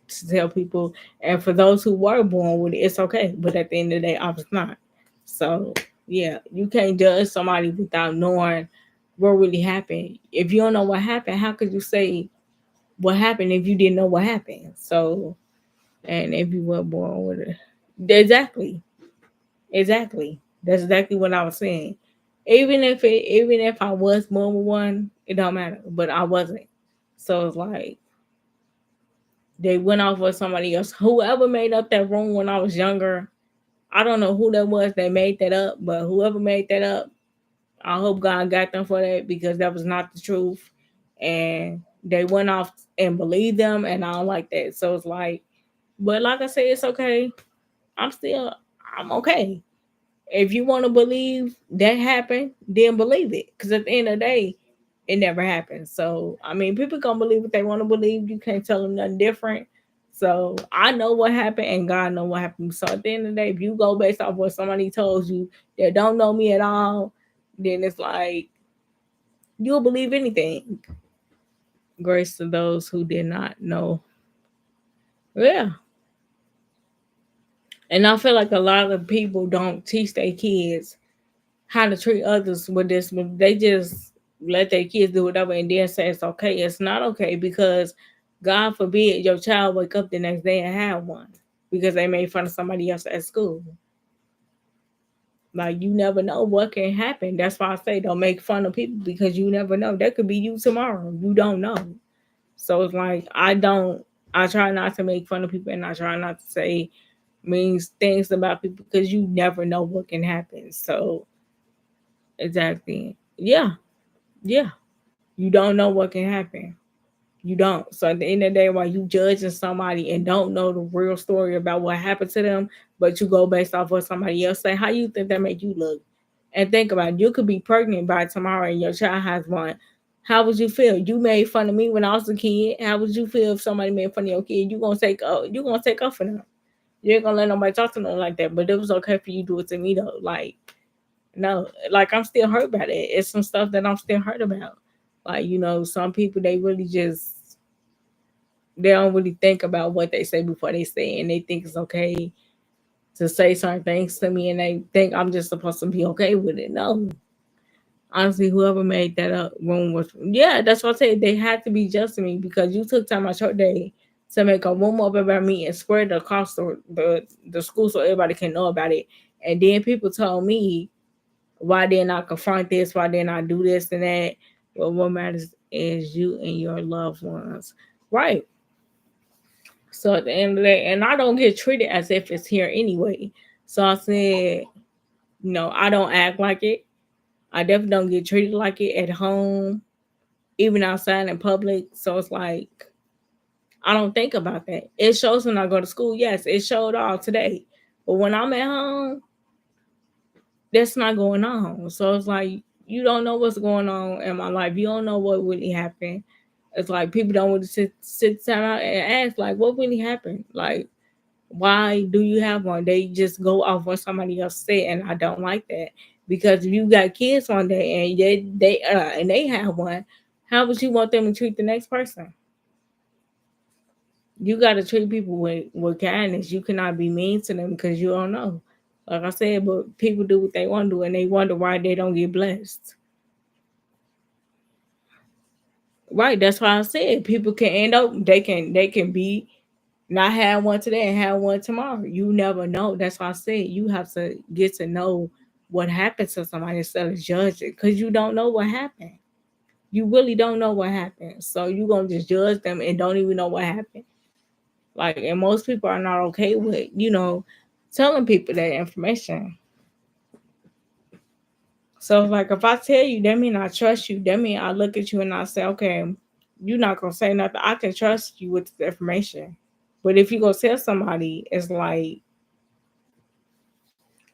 to tell people. And for those who were born with it, it's okay. But at the end of the day, I was not. So yeah, you can't judge somebody without knowing what really happened. If you don't know what happened, how could you say what happened if you didn't know what happened? So, and if you were born with it, exactly, exactly. That's exactly what I was saying. Even if I was born with one, it don't matter. But I wasn't. So it's like they went off with somebody else. Whoever made up that room when I was younger, I don't know who that was that made that up, but whoever made that up, I hope God got them for that, because that was not the truth. And they went off and believed them, and I don't like that. So it's like, but like I said, it's okay. I'm still, I'm okay. If you want to believe that happened, then believe it. Because at the end of the day, it never happened. So, I mean, people gonna believe what they want to believe. You can't tell them nothing different. So, I know what happened, and God know what happened. So, at the end of the day, if you go based off what somebody told you that don't know me at all, then it's like you'll believe anything. Grace to those who did not know. Yeah. And I feel like a lot of people don't teach their kids how to treat others with this. They just let their kids do whatever and then say it's okay. It's not okay, because God forbid your child wake up the next day and have one because they made fun of somebody else at school. Like you never know what can happen. That's why I say don't make fun of people, because you never know. That could be you tomorrow. You don't know. So it's like I try not to make fun of people, and I try not to say means things about people, because you never know what can happen. So exactly. Yeah. Yeah. You don't know what can happen. You don't. So at the end of the day, while you judging somebody and don't know the real story about what happened to them, but you go based off what somebody else say, how you think that make you look? And think about it, you could be pregnant by tomorrow and your child has one. How would you feel? You made fun of me when I was a kid. How would you feel if somebody made fun of your kid? You gonna take up for them. You ain't gonna let nobody talk to them like that. But it was okay for you to do it to me though. Like no, like I'm still hurt about it. It's some stuff that I'm still hurt about. Like, some people they really just they don't really think about what they say before they say it, and they think it's okay to say certain things to me and they think I'm just supposed to be okay with it. No. Honestly, whoever made that up room was yeah, that's what I said. They had to be just to me because you took time out your day to make a room up about me and spread it across the school so everybody can know about it. And then people told me why didn't I confront this? Why didn't I do this and that? But what matters is you and your loved ones. Right. So at the end of the day, and I don't get treated as if it's here anyway. So I said, I don't act like it. I definitely don't get treated like it at home, even outside in public. So it's like, I don't think about that. It shows when I go to school. Yes, it showed all today. But when I'm at home, that's not going on. So it's like you don't know what's going on in my life. You don't know what really happened. It's like people don't want to sit down and ask like what really happened. Like why do you have one? They just go off what somebody else said, and I don't like that because if you got kids one day and they have one, how would you want them to treat the next person? You got to treat people with kindness. You cannot be mean to them because you don't know. Like I said, but people do what they want to do, and they wonder why they don't get blessed. Right? That's why I said people can end up they can be not have one today and have one tomorrow. You never know. That's why I said you have to get to know what happened to somebody instead of judge it because you don't know what happened. You really don't know what happened. So you gonna just judge them and don't even know what happened. Like, and most people are not okay with, telling people that information. So, like, if I tell you, that mean I trust you. That mean I look at you and I say, okay, you're not gonna say nothing. I can trust you with the information. But if you go tell somebody, it's like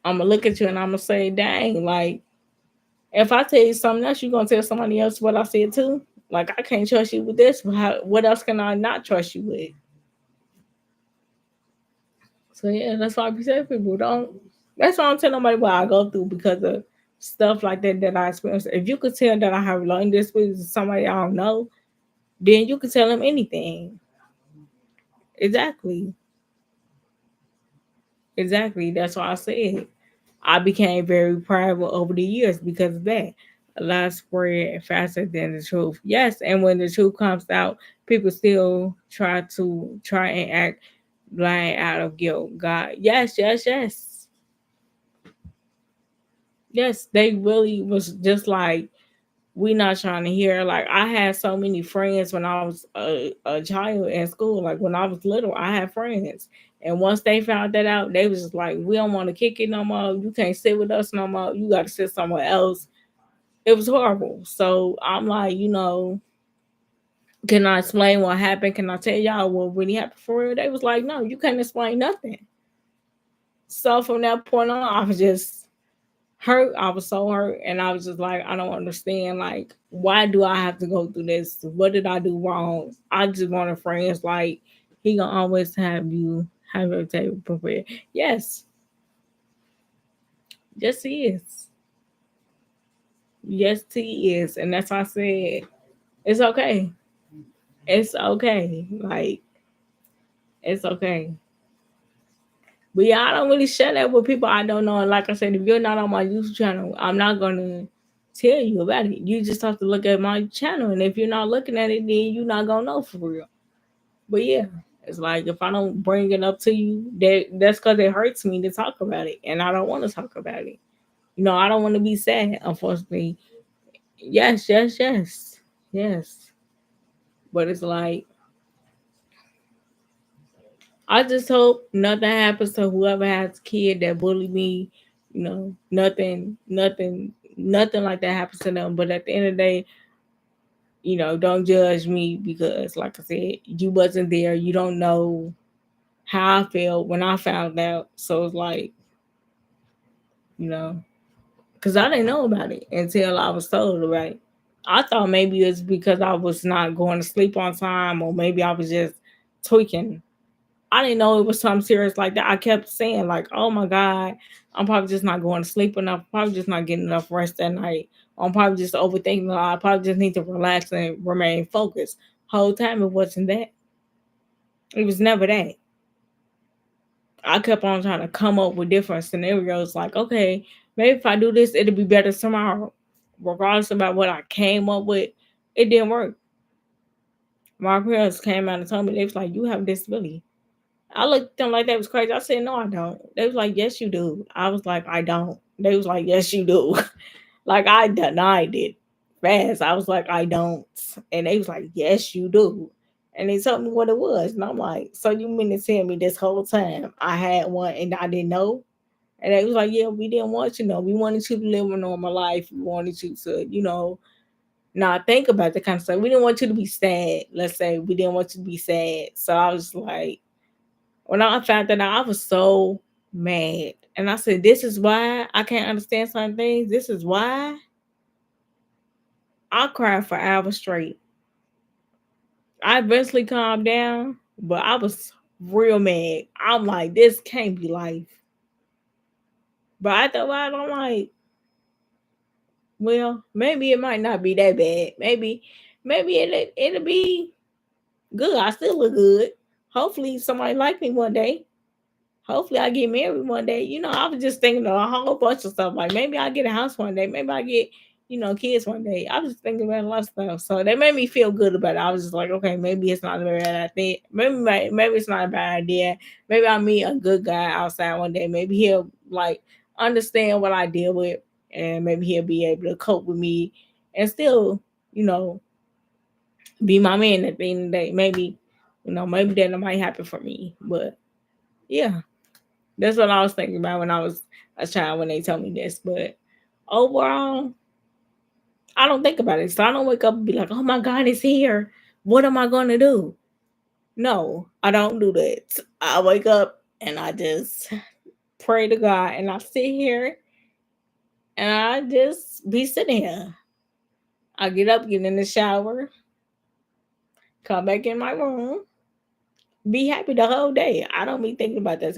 I'm gonna look at you and I'm gonna say, dang, like if I tell you something else, you gonna tell somebody else what I said too. Like I can't trust you with this. But what else can I not trust you with? So yeah, that's why I be saying people don't. That's why I don't tell nobody what I go through because of stuff like that I experience. If you could tell that I have learned this with somebody I don't know, then you could tell them anything. Exactly, exactly. That's why I said I became very private over the years because of that. A lie spread faster than the truth. Yes, and when the truth comes out, people still try and act blind out of guilt. God, yes, yes, yes. Yes, they really was just like we not trying to hear. Like I had so many friends when I was a child in school. Like when I was little, I had friends, and once they found that out, they was just like, "We don't want to kick it no more. You can't sit with us no more. You got to sit somewhere else." It was horrible. So I'm like, can I explain what happened? Can I tell y'all what really happened for real? They was like, "No, you can't explain nothing." So from that point on, I was just hurt. I was so hurt, and I was just like, I don't understand. Like, why do I have to go through this? What did I do wrong? I just wanted friends. Like, he gonna always have your table prepared. Yes, yes, he is. Yes, he is, and that's why I said it's okay. It's okay. Like, it's okay. But yeah, I don't really share that with people I don't know. And like I said, if you're not on my YouTube channel, I'm not gonna tell you about it. You just have to look at my channel, and if you're not looking at it, then you're not gonna know for real. But yeah, it's like if I don't bring it up to you, that's because it hurts me to talk about it, and I don't want to talk about it. I don't want to be sad. Unfortunately, yes, yes, yes, yes. But it's like I just hope nothing happens to whoever has a kid that bully me. Nothing like that happens to them. But at the end of the day, don't judge me because, like I said, you wasn't there. You don't know how I felt when I found out. So it's like, you know, because I didn't know about it until I was told about it. I thought maybe it's because I was not going to sleep on time, or maybe I was just tweaking. I didn't know it was something serious like that. I kept saying, like, oh my God, I'm probably just not going to sleep enough. Probably just not getting enough rest that night. I'm probably just overthinking a lot. I probably just need to relax and remain focused. Whole time it wasn't that. It was never that. I kept on trying to come up with different scenarios. Like, okay, maybe if I do this, it'll be better tomorrow. Regardless about what I came up with, it didn't work. My parents came out and told me, they was like, you have a disability. I looked at them like that was crazy. I said, no, I don't. They was like, yes, you do. I was like, I don't. They was like, yes, you do. Like, I denied it fast. I was like, I don't. And they was like, yes, you do. And they told me what it was. And I'm like, so you mean to tell me this whole time I had one and I didn't know? And they was like, yeah, we didn't want you to know. We wanted you to live a normal life. We wanted you to, not think about the kind of stuff. We didn't want you to be sad. Let's say we didn't want you to be sad. So I was like, when I found that out, I was so mad. And I said, this is why I can't understand some things. This is why I cried for hours straight. I eventually calmed down, but I was real mad. I'm like, this can't be life. But I thought about it, I'm like, well, maybe it might not be that bad. Maybe it'll be good. I still look good. Hopefully somebody like me one day. Hopefully I get married one day. I was just thinking of a whole bunch of stuff. Like maybe I get a house one day. Maybe I get, kids one day. I was thinking about a lot of stuff. So that made me feel good about it. I was just like, okay, maybe it's not a bad idea. Maybe it's not a bad idea. Maybe I'll meet a good guy outside one day. Maybe he'll like understand what I deal with, and maybe he'll be able to cope with me and still, you know, be my man at the end of the day. Maybe that might happen for me. But yeah. That's what I was thinking about when I was a child when they told me this. But overall, I don't think about it. So I don't wake up and be like, oh my God, it's here. What am I going to do? No, I don't do that. I wake up and I just pray to God and I sit here and I just be sitting here. I get up, get in the shower, come back in my room, be happy the whole day. I don't be thinking about that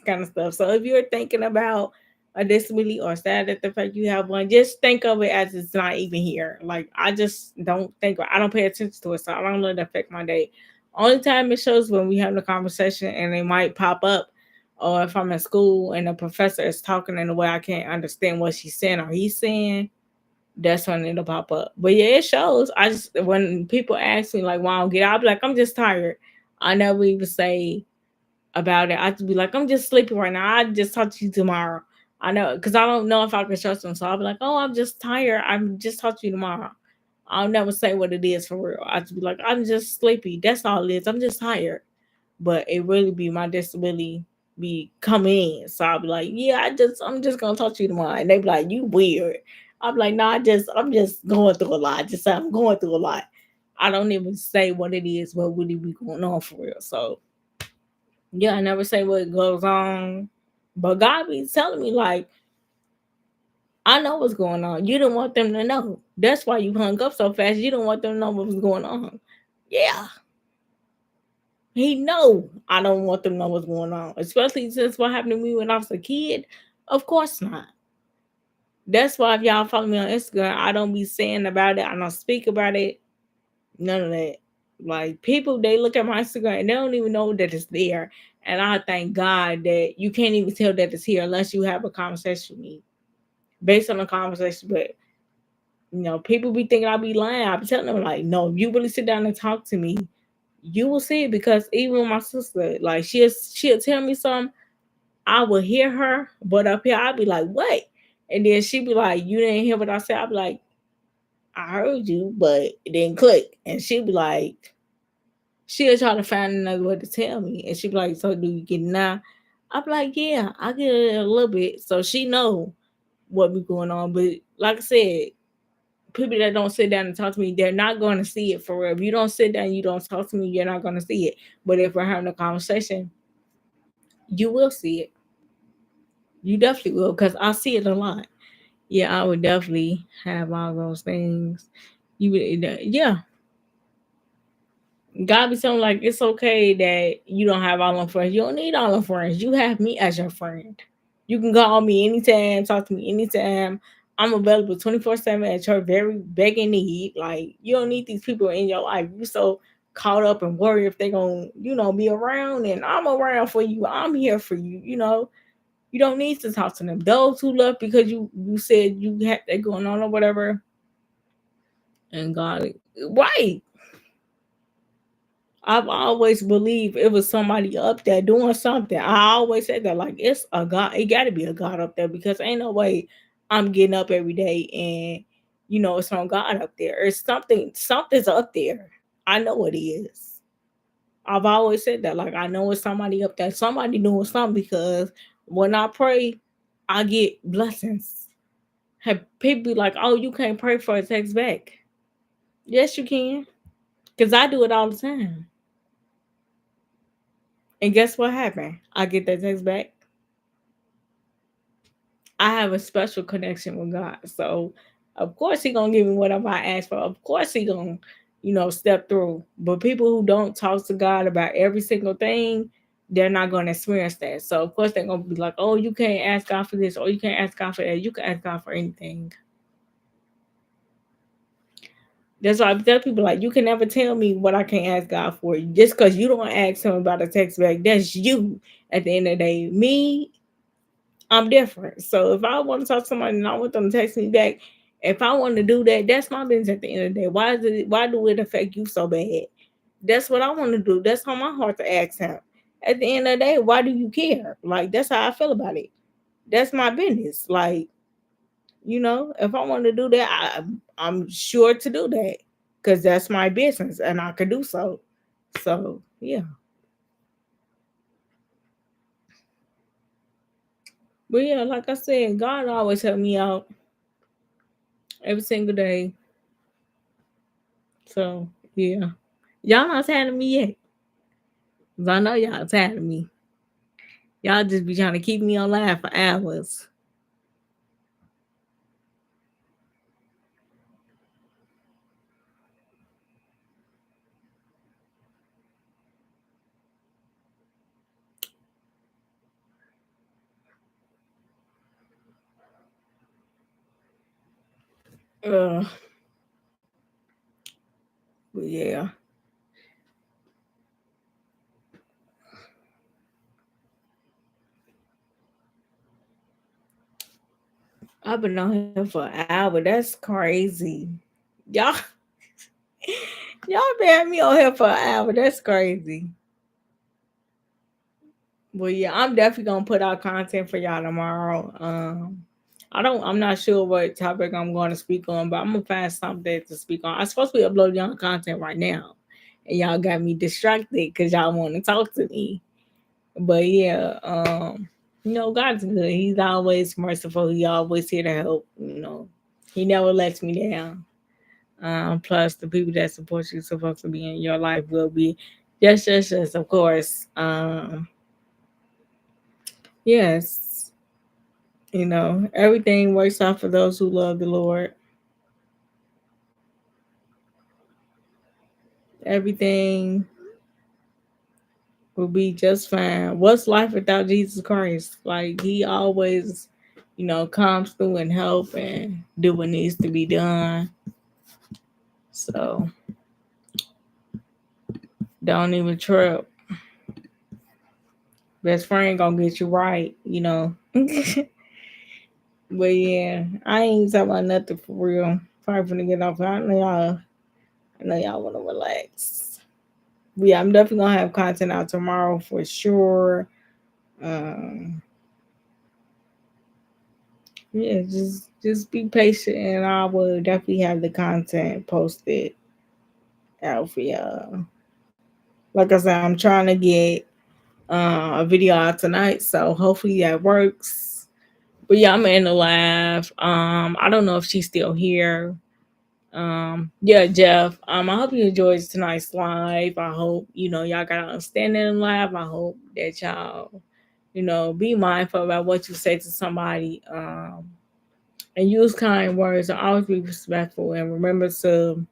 kind of stuff. So if you're thinking about a disability or sad at the fact you have one, just think of it as it's not even here. Like I just don't think, I don't pay attention to it, so I don't let it affect my day. Only time it shows when we have a conversation and they might pop up, or if I'm in school and the professor is talking in a way I can't understand what she's saying or he's saying, that's when it'll pop up. But yeah, it shows. I just when people ask me like why I don't get out, I'll be like, I'm just tired. I never even say about it. I just be like, I'm just sleepy right now. I just talk to you tomorrow. I know because I don't know if I can trust them. So I'll be like, oh, I'm just tired. I'm just talk to you tomorrow. I'll never say what it is for real. I just be like, I'm just sleepy. That's all it is. I'm just tired. But it really be my disability be coming in. So I'll be like, yeah, I'm just gonna talk to you tomorrow. And they be like, you weird. I'm like, no, I'm just going through a lot. Just say I'm going through a lot. I don't even say what it is, what really be going on for real. So yeah, I never say what goes on. But God be telling me like, I know what's going on. You don't want them to know. That's why you hung up so fast. You don't want them to know what was going on. Yeah. He know I don't want them to know what's going on. Especially since what happened to me when I was a kid. Of course not. That's why if y'all follow me on Instagram, I don't be saying about it. I don't speak about it. None of that. Like people, they look at my Instagram and they don't even know that it's there. And I thank God that you can't even tell that it's here unless you have a conversation with me based on a conversation. But people be thinking I be lying. I be telling them like, no, if you really sit down and talk to me, you will see it. Because even with my sister, like she'll tell me something, I will hear her, but up here I'll be like, what? And then she be like, you didn't hear what I said. I'll be like, I heard you, but it didn't click. And she'll be like, she'll try to find another way to tell me. And she'll be like, so do you get it now? I'll be like, yeah, I get it a little bit. So she know what be going on. But like I said, people that don't sit down and talk to me, they're not going to see it for real. If you don't sit down, you don't talk to me, you're not going to see it. But if we're having a conversation, you will see it. You definitely will, because I see it a lot. Yeah, I would definitely have all those things. You would, yeah. God be telling like it's okay that you don't have all them friends. You don't need all them friends. You have me as your friend. You can call me anytime, talk to me anytime. I'm available 24/7 at your very beck and need. Like you don't need these people in your life. You so caught up and worried if they gonna, be around, and I'm around for you. I'm here for you. You don't need to talk to them. Those who left because you said you had that going on or whatever, and God, right. I've always believed it was somebody up there doing something. I always said that, like, it's a God. It got to be a God up there, because ain't no way I'm getting up every day and it's on God up there. It's something's up there. I know it is. I've always said that, like, I know it's somebody up there. Somebody doing something, because when I pray, I get blessings. Have people be like, "Oh, you can't pray for a text back." Yes, you can, because I do it all the time. And guess what happened? I get that text back. I have a special connection with God. So of course he gonna give me whatever I ask for. Of course he gonna, step through. But people who don't talk to God about every single thing, they're not gonna experience that. So of course they're gonna be like, "Oh, you can't ask God for this, or you can't ask God for that." You can ask God for anything. That's why I tell people, like, you can never tell me what I can't ask God for. Just because you don't ask him about a text back, that's you. At the end of the day, me, I'm different. So if I want to talk to somebody and I want them to text me back, if I want to do that, that's my business at the end of the day. Why do it affect you so bad? That's what I want to do. That's on my heart to ask him. At the end of the day, why do you care? Like, that's how I feel about it. That's my business. Like, if I want to do that, I'm sure to do that, because that's my business and I could do so. So yeah. But yeah, like I said, God always help me out every single day. So yeah. Y'all not tired of me yet. 'Cause I know y'all tired of me. Y'all just be trying to keep me online for hours. Uh, but yeah. I've been on here for an hour. That's crazy. Y'all y'all been having me on here for an hour. That's crazy. Well, yeah, I'm definitely gonna put out content for y'all tomorrow. I'm not sure what topic I'm going to speak on, but I'm gonna find something to speak on. I'm supposed to be uploading y'all content right now, and y'all got me distracted because y'all want to talk to me. But yeah, God's good. He's always merciful. He always here to help. He never lets me down. Plus, the people that support you supposed to be in your life will be. Yes, of course. Yes, everything works out for those who love the Lord. Everything will be just fine. What's life without Jesus Christ? Like, he always, comes through and help and do what needs to be done. So don't even trip. Best friend gonna get you right. But yeah, I ain't talking about nothing for real. Probably gonna get off. I know y'all wanna relax. But yeah, I'm definitely gonna have content out tomorrow for sure. Um, yeah, just be patient, and I will definitely have the content posted out for y'all. Like I said, I'm trying to get a video out tonight, so hopefully that works. But yeah, I'm in the live. I don't know if she's still here. Yeah, Jeff. I hope you enjoyed tonight's live. I hope y'all got understanding in live. I hope that y'all be mindful about what you say to somebody. And use kind words and always be respectful and remember to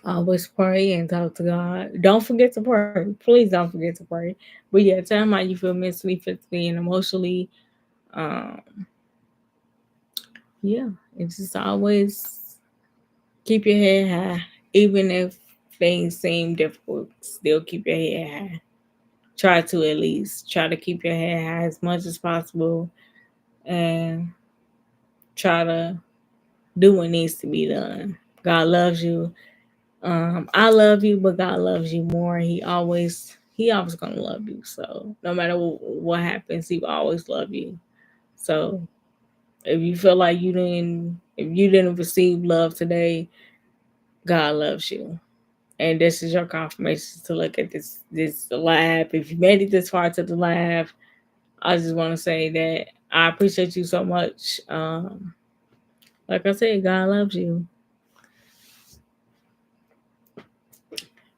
always pray and talk to God. Don't forget to pray. Please don't forget to pray. But yeah, tell him how you feel mentally, physically, and emotionally. Um, yeah, and just always keep your head high, even if things seem difficult. Still keep your head high. Try to at least try to keep your head high as much as possible, and try to do what needs to be done. God loves you. I love you, but God loves you more. He always gonna love you. So no matter what happens, He will always love you. So if you feel like if you didn't receive love today, God loves you, and this is your confirmation to look at this live. If you made it this far to the live, I just want to say that I appreciate you so much. Like I said, God loves you.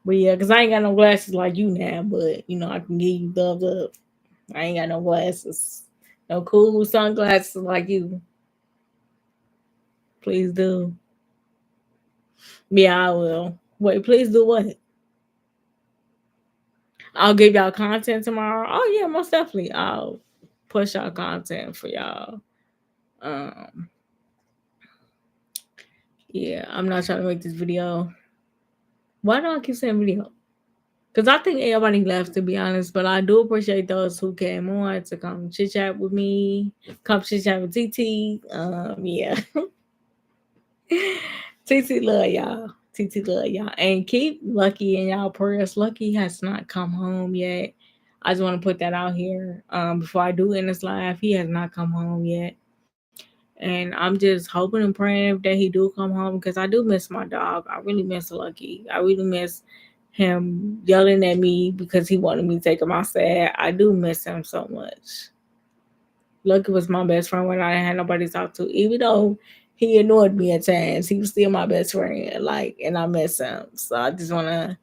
But yeah, cause I ain't got no glasses like you now, but I can give you thumbs up. I ain't got no glasses. No cool sunglasses like you. Please do. Yeah, I will. Wait, please do what? I'll give y'all content tomorrow. Oh yeah, most definitely. I'll push out content for y'all. Um, yeah, I'm not trying to make this video. Why do I keep saying video? Because I think everybody left, to be honest. But I do appreciate those who came on to come chit chat with me, come chit chat with TT. Yeah. TT love y'all. TT love y'all. And keep Lucky in y'all prayers. Lucky has not come home yet. I just want to put that out here. Before I do end this live, he has not come home yet. And I'm just hoping and praying that he do come home because I do miss my dog. I really miss Lucky. I really miss him yelling at me because he wanted me to take him outside. I do miss him so much. Lucky was my best friend when I didn't have nobody to talk to. Even though he annoyed me at times, he was still my best friend. And I miss him. So I just want to,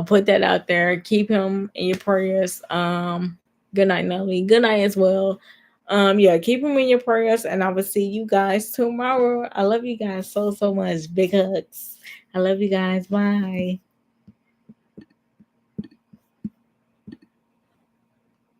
put that out there. Keep him in your prayers. Good night, Nelly. Good night as well. Yeah, keep him in your prayers, and I will see you guys tomorrow. I love you guys so much. Big hugs. I love you guys. Bye.